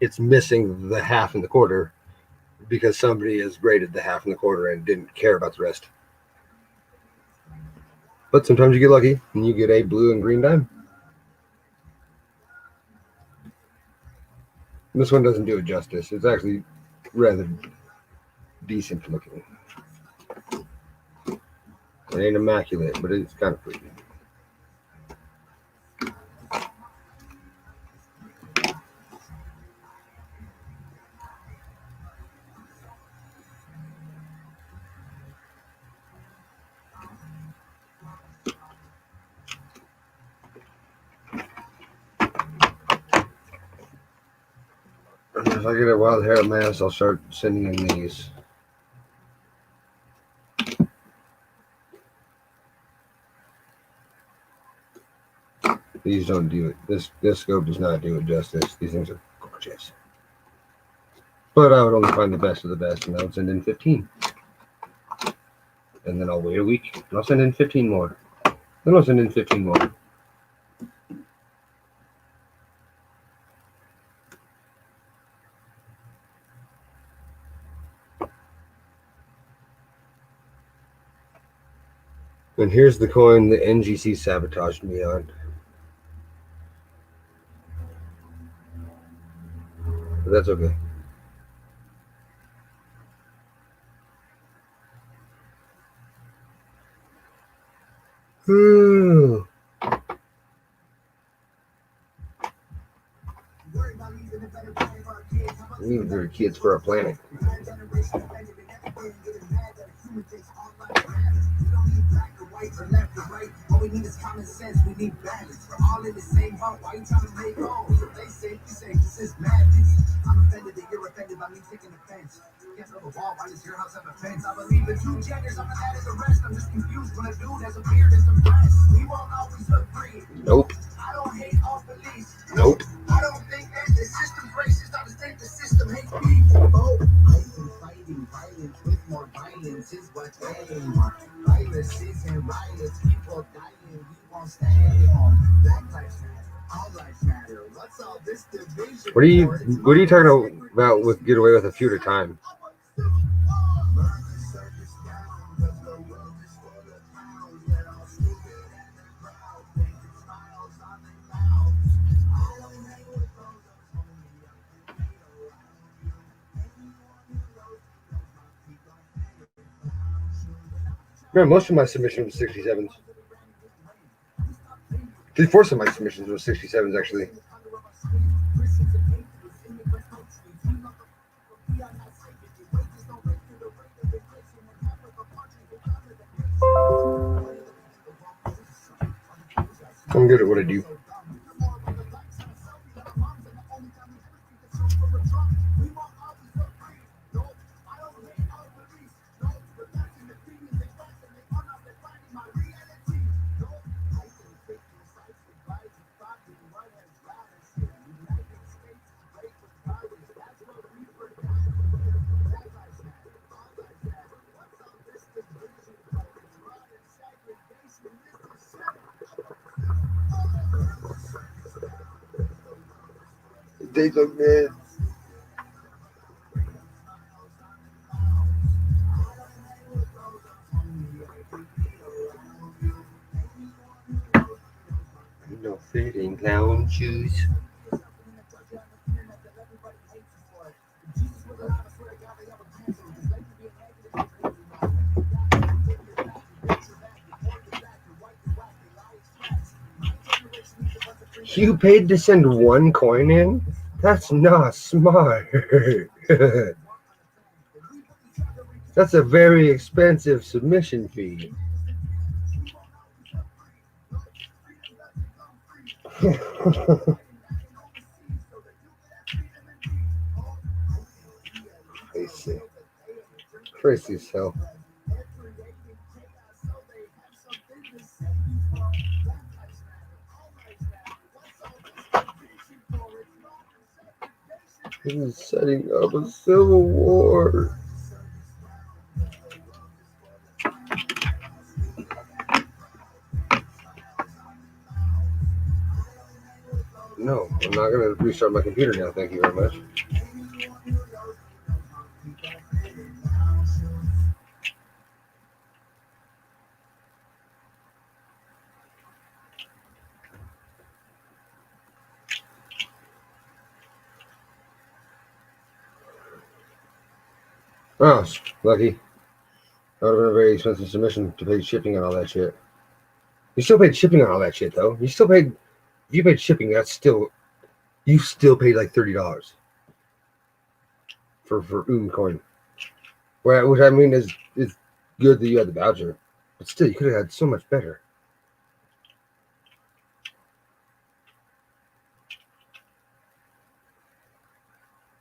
it's missing the half and the quarter because somebody has graded the half and the quarter and didn't care about the rest. But sometimes you get lucky and you get a blue and green dime. This one doesn't do it justice. It's actually rather decent looking. It ain't immaculate, but it's kind of pretty. If I get a wild hair mass, I'll start sending in these. These don't do it. This scope does not do it justice. These things are gorgeous. But I would only find the best of the best, and I would send in 15. And then I'll wait a week, and I'll send in 15 more. Then I'll send in 15 more. And here's the coin that NGC sabotaged me on. But that's okay. Leave their kids for a planet. All we need is common sense. We need balance. We're all in the same boat. Why you trying to make home? They say this is madness. I'm offended that you're offended by me taking offense. Can't build a wall. Why does your house have a fence? I believe in two genders. I'm mad as the rest. I'm just confused when a dude has a beard and some breasts. We won't always agree. Nope. I don't hate all police. Nope. I don't think that the system's racist. I just think the system hates people. Fighting violence with more violence is what they want. Viruses and riots, people dying. We won't stay home. Black lives matter. All lives matter. What's all this division? What are you talking about with get away with a few at a time? Man, most of my submissions were 67s. 3/4 of my submissions were 67s, actually. I'm good at what I do. They look good. No fitting clown shoes. You paid to send one coin in? That's not smart. That's a very expensive submission fee. Crazy as hell. This is setting up a civil war. No, I'm not going to restart my computer now. Thank you very much. Oh, lucky. That would have been a very expensive submission to pay shipping and all that shit. You still paid shipping on all that shit, though. You still paid. If you paid shipping, that's still. You still paid like $30 for coin. Which I mean is good that you had the voucher, but still, you could have had so much better.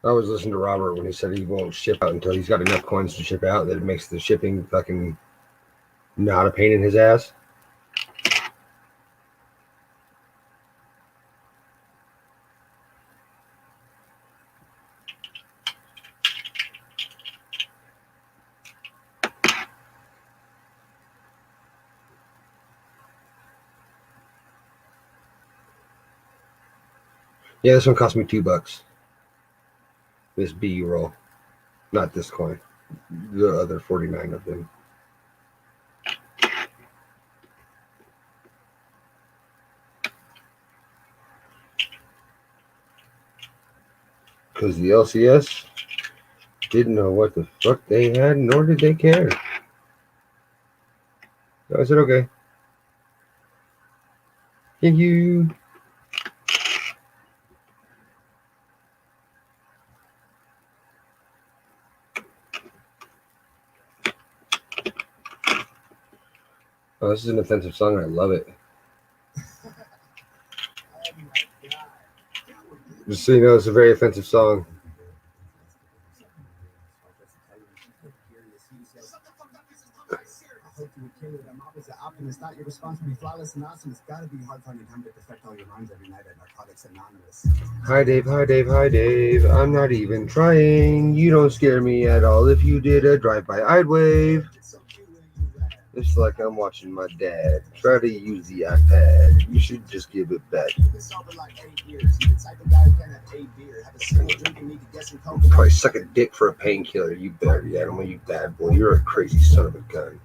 I was listening to Robert when he said he won't ship out until he's got enough coins to ship out that it makes the shipping fucking not a pain in his ass. Yeah, this one cost me $2. This BU roll. Not this coin. The other 49 of them. Because the LCS didn't know what the fuck they had, nor did they care. So I said, okay. Thank you. Oh, this is an offensive song. I love it. Just so you know, it's a very offensive song. Optimist, not your response to be flawless and awesome. It's gotta be hard finding time to perfect all your rhymes every night at Narcotics Anonymous. Hi Dave, hi Dave, hi Dave. I'm not even trying. You don't scare me at all. If you did a drive-by, I'd wave. It's like I'm watching my dad try to use the iPad. You should just give it back. Probably suck a dick for a painkiller. You better, yeah, I don't want you bad boy. You're a crazy son of a gun.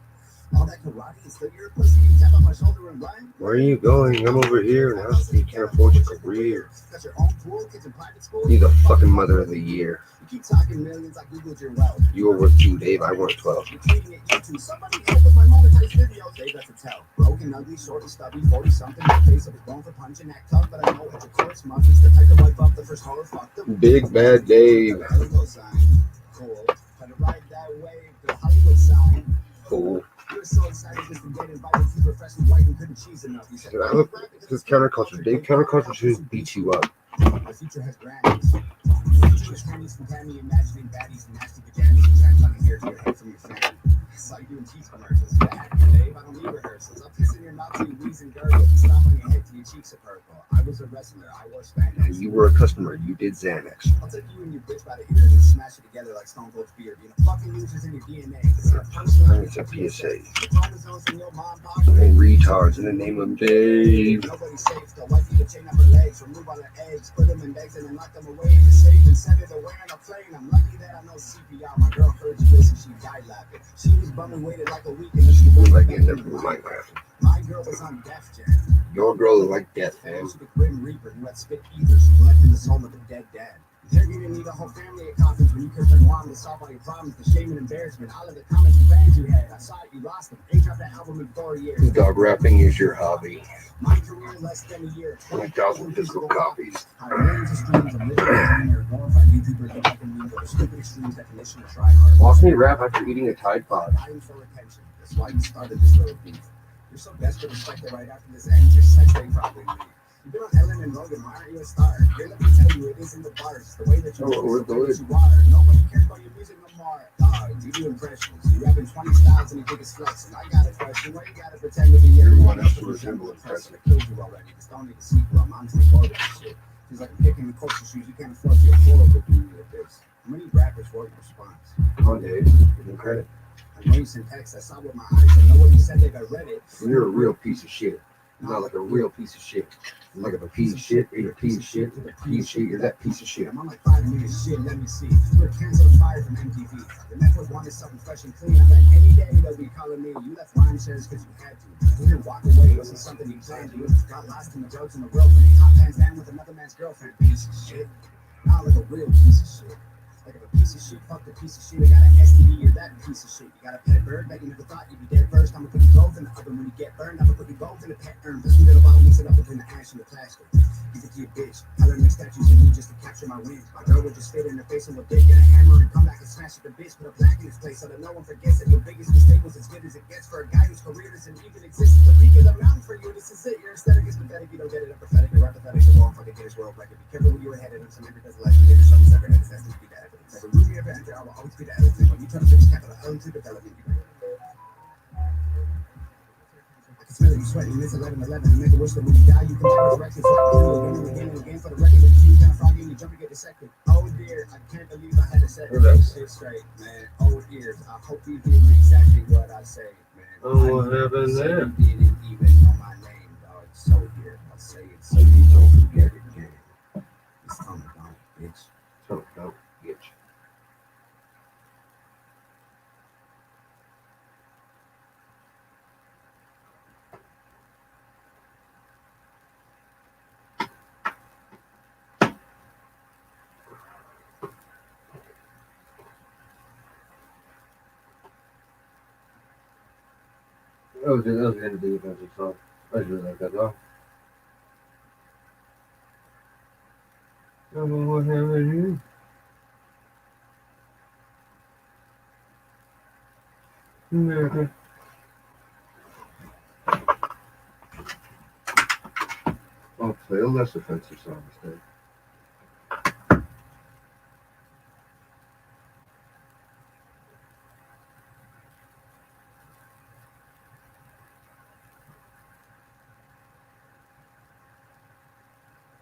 Where are you going? I'm over here and I can't afford your career. You're the fucking mother of the year. You were worth 2, Dave. I worth 12. Broken, ugly, short, stubby, 40-something. Face of his bone for punching, act tough, but I know at your course month is the type of wipe up the first horror fuck them. Big bad Dave. Cool. Try to ride that wave, the Hollywood sign. Cool. You're so excited just to get invited to professional white and couldn't cheese enough. You said, this is counterculture. Dave, counterculture should beat you up. The future has brands. Jewish homies from Tammy imagining baddies and nasty pajamas and trying to hear your head from your fan. I saw you doing cheese commercials. Bad, Dave. I don't need rehearsals. I'll piss in your mouth till you wheeze and gurgle. You stop on your head till your cheeks are purple. I was a wrestler. I wore spandex. You were a customer. You did Xanax. I'll take you and your bitch by the ear and smash it together like Stone Cold beer. Being a fucking user's in your DNA. It's a PSA. And retards in the name of Dave. Nobody's safe. They'll wipe you to chain up her legs. Remove all her eggs. Put them in bags and then lock them away in the safe and send it away on a plane. I'm lucky that I know CPR. My girl heard you listen. She died laughing. She was bumming, waited like a week and she was like in the Minecraft. My girl was on Def Jam. Your girl is like Death, fam. She the Grim Reaper who had spit ether. She collected the soul of a dead dad. They're gonna need a whole family of coffins when you kissed her mom to solve all your problems. The shame and embarrassment. All of the comments and fans you had. I saw it, you lost them. They dropped that album in 4 years. Dog rapping is your hobby. My career less than a year. 20,000 physical copies. I millions of streams of living your glorified YouTubers that fucking mean the stupid extremes definition of try hard. Watch me rap after eating a Tide Pod. Dying for attention. That's why you started this little beef. You're so desperate to strike that right after this ends, your sex day probably leave. You've been on Ellen and Logan, why aren't you a star? You're let me tell you, it isn't the bars, it's the way that you you are. Nobody cares about your music no more. You do impressions, you rapping 20 styles and you think it's flex. And I got a question, why you gotta pretend to be everyone else to resemble a person that killed you already? Just don't need a sequel, I'm on to the forward shit. Feels like I'm picking the culture shoes, you can't afford to afford to do with this. How many rappers wrote your response? Come on, Dave, give me credit. I know you sent text, I saw with my eyes, I know what you said, I read it. You're a real piece of shit. Not like a real piece of shit. Like a piece of shit, you're a piece of shit, you're a piece of shit, you're that piece of shit. I'm on like 5 minutes shit, let me see. We're canceled fire from MTV. The network wanted something fresh and clean. I bet any day they'll be calling me. You left line shares because you had to. You didn't walk away, it wasn't something you planned. You got lost in the jokes in the world when you top hands down with another man's girlfriend. Piece of shit. Not like a real piece of shit. Like a piece of shit, fuck the piece of shit. I got an STD, you're that piece of shit. You got a pet bird that you never thought you'd be dead first. I'ma put you both in the oven when you get burned. I'ma put you both in the pet urn. The sweet little bottle mix it up between the ash and the plastic. Give it to your bitch. I learned make statues of me just to capture my win. My girl would just spit in the face of a dick, get a hammer and come back and smash at the bitch. Put a black in its place so that no one forgets that your biggest mistake was as good as it gets for a guy whose career doesn't even exist. The peak of the mountain for you, this is it. Your aesthetic is pathetic, you don't get it. I'm pathetic, you're apathetic, so don't fucking get his world record. Be careful when you're headed. I'm some members doesn't let you get something separate and it's there, I will always be the elephant. When you turn a bitch capital L into development. I can smell it, you sweating, it's 11:11. You make a wish that when you die, you can resurrect it. So I can kill you again and again and again for the record. If you down froggy and you jump and get dissected. Oh dear, I can't believe I had to set this shit straight, man. Oh ears, I hope you hear exactly what I say, man. Oh, what happened there? You didn't even know my name, dog. So here, I'll say it so you don't forget it again. It's coming down, bitch. So, no, get you. That was the end of the defensive song. I just really like that song. Tell me what happened here. America. I'll play a less offensive song instead.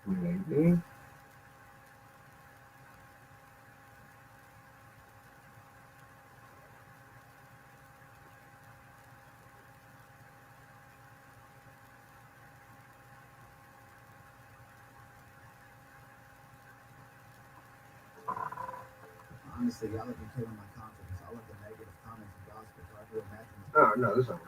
Maybe. Honestly, y'all have been killing my confidence. All of the negative comments and gossip. So I do imagine. Oh, no, this song.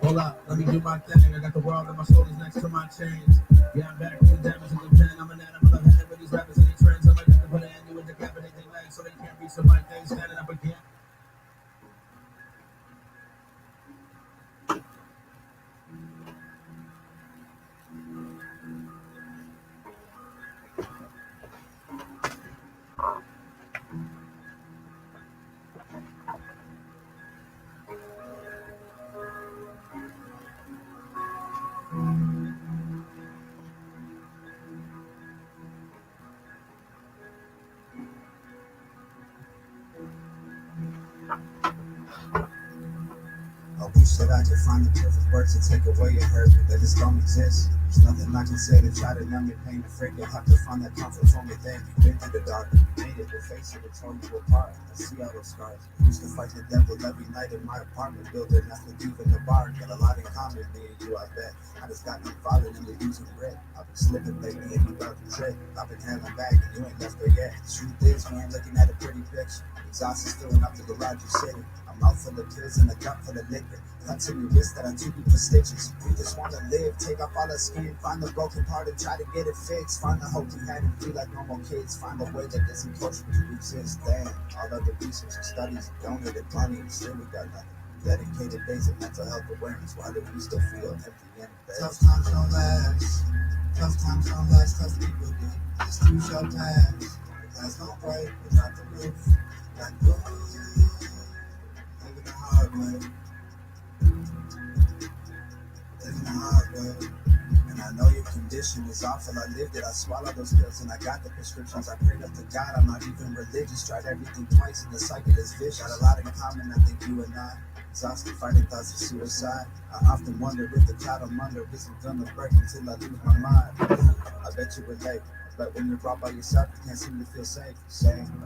Hold up, let me do my thing. I got the world on my shoulders next to my chains. Yeah, I'm back with the damage in the pen. I'm an animal. I've had it with these rappers and these trends. I'm like, to put an end to it, decapitate their legs so they can't reach the mic. They ain't standing up again. I wish that I could find the perfect words to take away your hurt, but they just don't exist. There's nothing I can say to try to numb your pain. Afraid you'll have to find that comfort from within. You've been through the dark, you made it, we'll face it, it tore you apart. I see all those scars. I used to fight the devil every night in my apartment building. Nothing deep in the bar, got a lot in common, me and you, I bet. I just got no violent in the using grit. I've been slipping lately and you got the trick. I've been handling back and you ain't left there yet. The truth is, we ain't looking at a pretty picture. Exhaust is filling up the garage you're sitting. A mouth full of pills and a gut full of liquor. Cut to your wrist that I took you for stitches. We just want to live, take off all the skin, find the broken part and try to get it fixed. Find the hope you had and feel like normal kids. Find a way that isn't culture to exist. Damn, all of the research and studies donated money and still we got nothing. Dedicated days of mental health awareness. Why do we still feel empty and bad? Tough times don't last. Tough times don't last. Tough people do. This too shall pass. That's no break without the roof. Like living the hard way. Living the hard way. And I know your condition is awful. I lived it. I swallowed those pills and I got the prescriptions. I prayed up to God. I'm not even religious. Tried everything twice and the cycle is vicious. Got a lot in common, I think you and I. Exhausted fighting thoughts of suicide. I often wonder if the cloud I'm under isn't gonna break until I lose my mind. I bet you relate. But when you're brought by yourself, you can't seem to feel safe.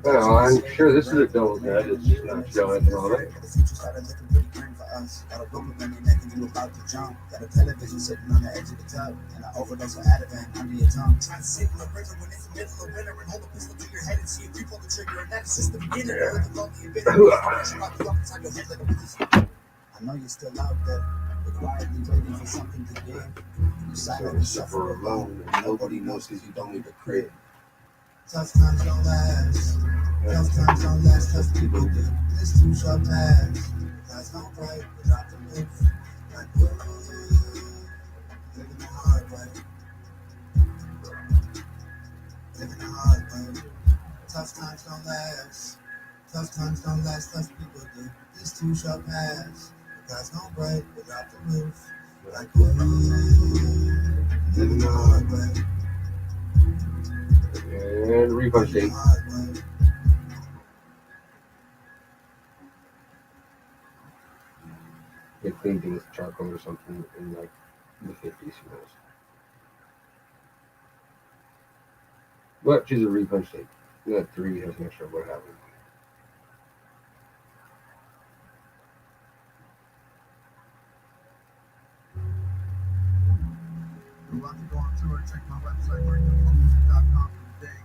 Well, I'm sure this is a double dead. It's just not showing on it. The future started looking pretty grim for us. Got a woman on your neck and you about to jump. Got a television sitting on the edge of the tub. And I overdose of Ativan under your tongue. Try to sit in the river when it's the middle of winter and hold a pistol to your head and see if you pull the trigger. And that's just the beginning. I know you're still out there. You're quietly waiting for something to give. You silently suffer alone and nobody knows because you don't leave a crib. Tough times don't last. Tough times don't last. Tough people do. This too shall pass. God's don't break without the roof. Like living the hard way. Living the hard way. Tough times don't last. Tough times don't last, tough people do. This too shall pass. The clouds don't break without the roof. Like living the hard way. And refund Living state. the hard way. They clean things with charcoal or something in like the 50s, who knows. But she's a refund state. That 3 has an extra what happened. I'm about to go on tour. Check my website, workthemusic.com for the day.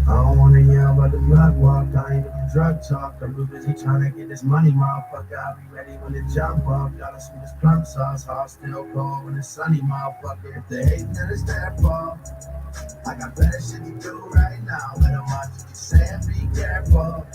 I don't wanna yell about the blood walk, I ain't even drug talk. I'm too busy trying to get this money, motherfucker. I'll be ready when it jump off. Y'all sweet as plum sauce, heart still cold when it's sunny, motherfucker. If they hate, then it's their fault. I got better shit to do right now. Better watch what you say and be careful.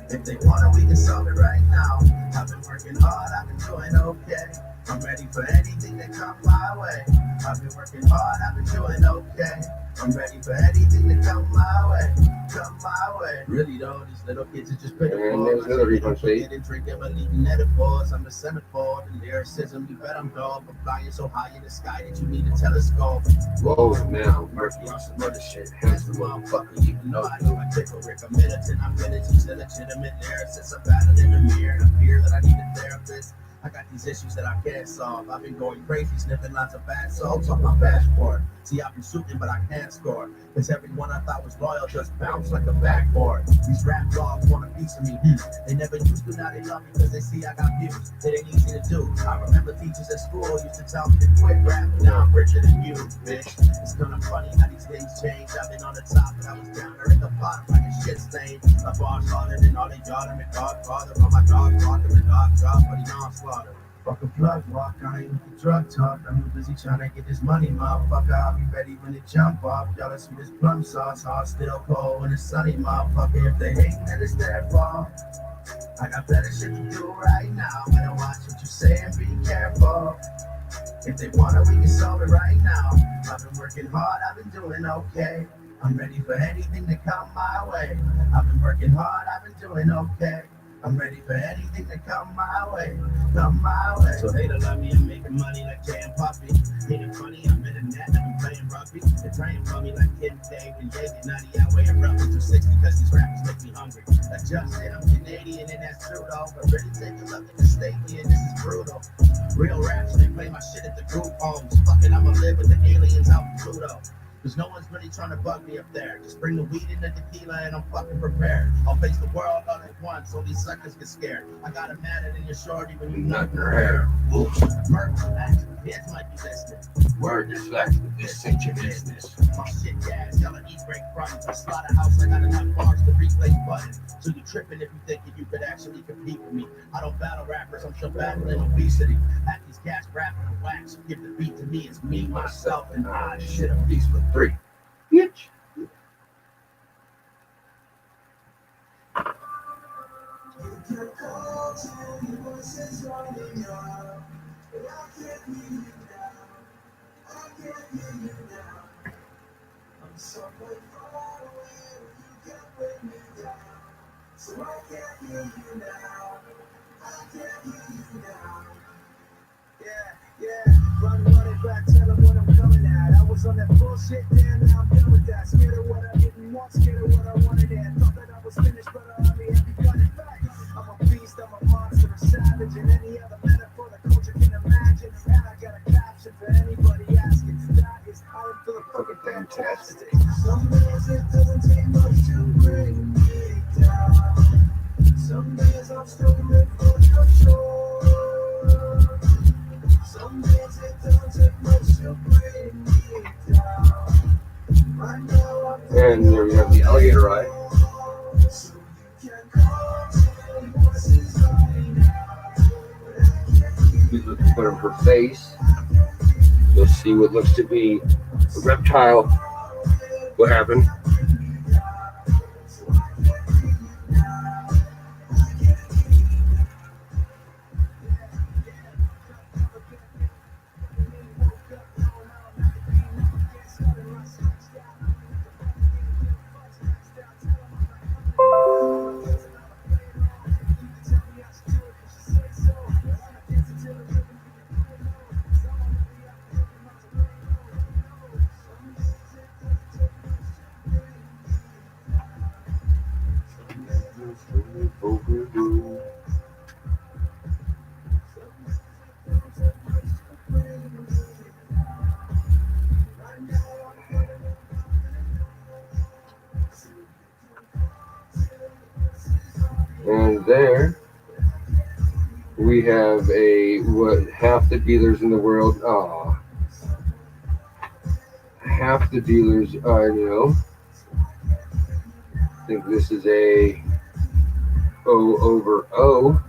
If they want it, we can solve it right now. I've been working hard, I've been doing okay. I'm ready for anything that comes my way. I've been working hard, I've been doing okay. I'm ready for anything that comes my way. Come my way. Really though, these little kids are just pitiful. And there's another refund state. And drinking, but eating edibles. I'm the semaphore, the lyricism, you bet I'm dope. I'm flying so high in the sky that you need a telescope. Whoa, now, Murphy on some other shit. Handsome motherfucker, you know I know I tickle Rick. I'm militant, I'm gonna teach the legitimate lyricist. I'm battling the mirror, and I fear that I need a therapist. I got these issues that I can't solve. I've been going crazy, sniffing lots of bad salts on my passport. See, I've been shooting, but I can't score. Cause everyone I thought was loyal just bounced like a backboard. These rap dogs want a piece of me. They never used to, now they love me cause they see I got views. It ain't easy to do. I remember teachers at school used to tell me to quit rap. Now I'm richer than you, bitch. It's kinda funny how these things change. I've been on the top and I was down there at the bottom like a shit stain. My boss harder than all they got him and Godfather. All my dogs walking with dog drop, but he non-slaughter. Fuck a plug walk, I ain't with the drug talk. I'm too busy trying to get this money, motherfucker. I'll be ready when it jump off. Y'all sweet as plum sauce, heart still cold when it's sunny, motherfucker. If they hate, then it's their fault. I got better shit to do right now. Better watch what you say and be careful. If they want it, we can solve it right now. I've been working hard, I've been doing okay. I'm ready for anything to come my way. I've been working hard, I've been doing okay. I'm ready for anything to come my way. Come my way. So they don't love me, I'm making money like Jay and Puffy. Ain't it funny, I'm in the net, I've been playing rugby. They're trying for me like Kim K and Yankee. Nutty, I weigh roughly 260 cause these rappers make me hungry. I just said I'm Canadian and that's true though. But really take a look at the state here, this is brutal. Real raps, they play my shit at the group homes. Fuck it, I'ma live with the aliens out in Pluto. Cause no one's really trying to bug me up there. Just bring the weed and the tequila and I'm fucking prepared. I'll face the world all at once so these suckers get scared. I got it madder than your shorty when you nut in her hair. Whoops, murder, relax, kids might be listening. Word is flex, this ain't your business. My shit gas, y'all eat break fronts. I slaughterhouse, I got enough bars to replay button. So you tripping if you thinking you could actually compete with me. I don't battle rappers, I'm still battling obesity. At these cats rapping and wax, give the beat to me. It's me, myself, and I. Shit, a piece for 3. Bitch. You can call to your voices running out, but I can't hear you now. I can't hear you now. I'm somewhere far away where you can't bring me down. So I can't hear you now. I can't hear you now. Yeah, run it back, tell them what I'm coming at. I was on that bullshit, damn, now I'm done with that. Scared of what I didn't want, scared of what I wanted and thought that I was finished, but I only have begun. In fact, I'm a beast, I'm a monster, a savage, and any other metaphor the culture can imagine. And I got a caption for anybody asking. That is how I'm feeling fucking fantastic. Some days it doesn't take much to bring me down. Some days I'm struggling for control. Some days it don't take much to bring me down. Right now I'm And there we have the alligator eye. so you can call to your voices right now. He's looking to put him for face. You'll see what looks to be a reptile. What happened? there we have what half the dealers in the world. Half the dealers I know think this is a O over O,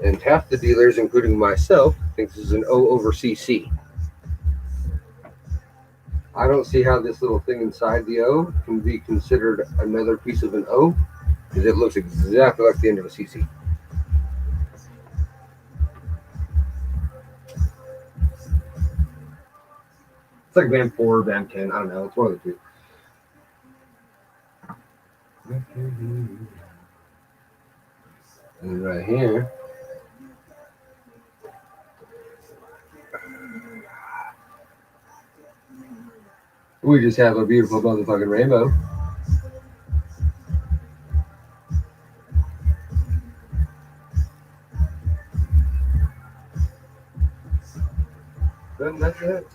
and half the dealers, including myself, think this is an O over CC. I don't see how this little thing inside the O can be considered another piece of an O, because it looks exactly like the end of a CC. It's like Van 4, Van 10, I don't know, it's one of the two. And right here, we just have a beautiful motherfucking rainbow. Then that's it.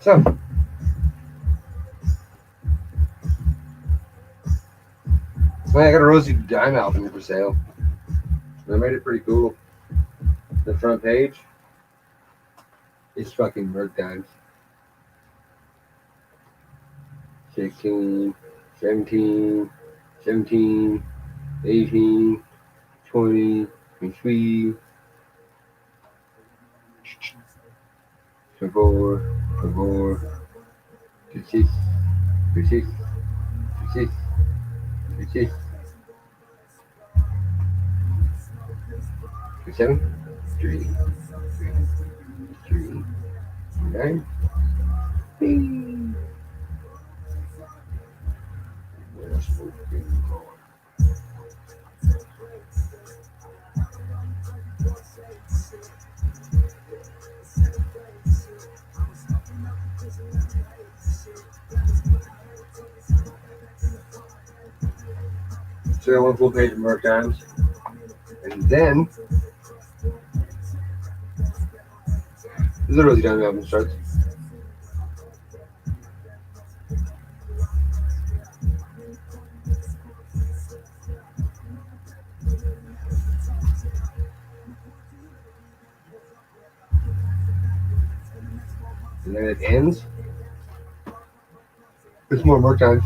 So, I got a Rosie Dime album for sale. I made it pretty cool. The front page is fucking Merc Dimes. 16, 17, 17, 18, 20, 23, 24, 24, 26, 26, 26, 26, 27, 3, 3, 9, so I got one full page of Merc Dimes. And then the Rosie Dime album starts. And then it ends. It's more Merc Dimes.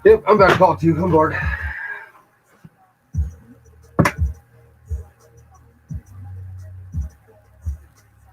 Yep, I'm about to call it 2. I'm bored.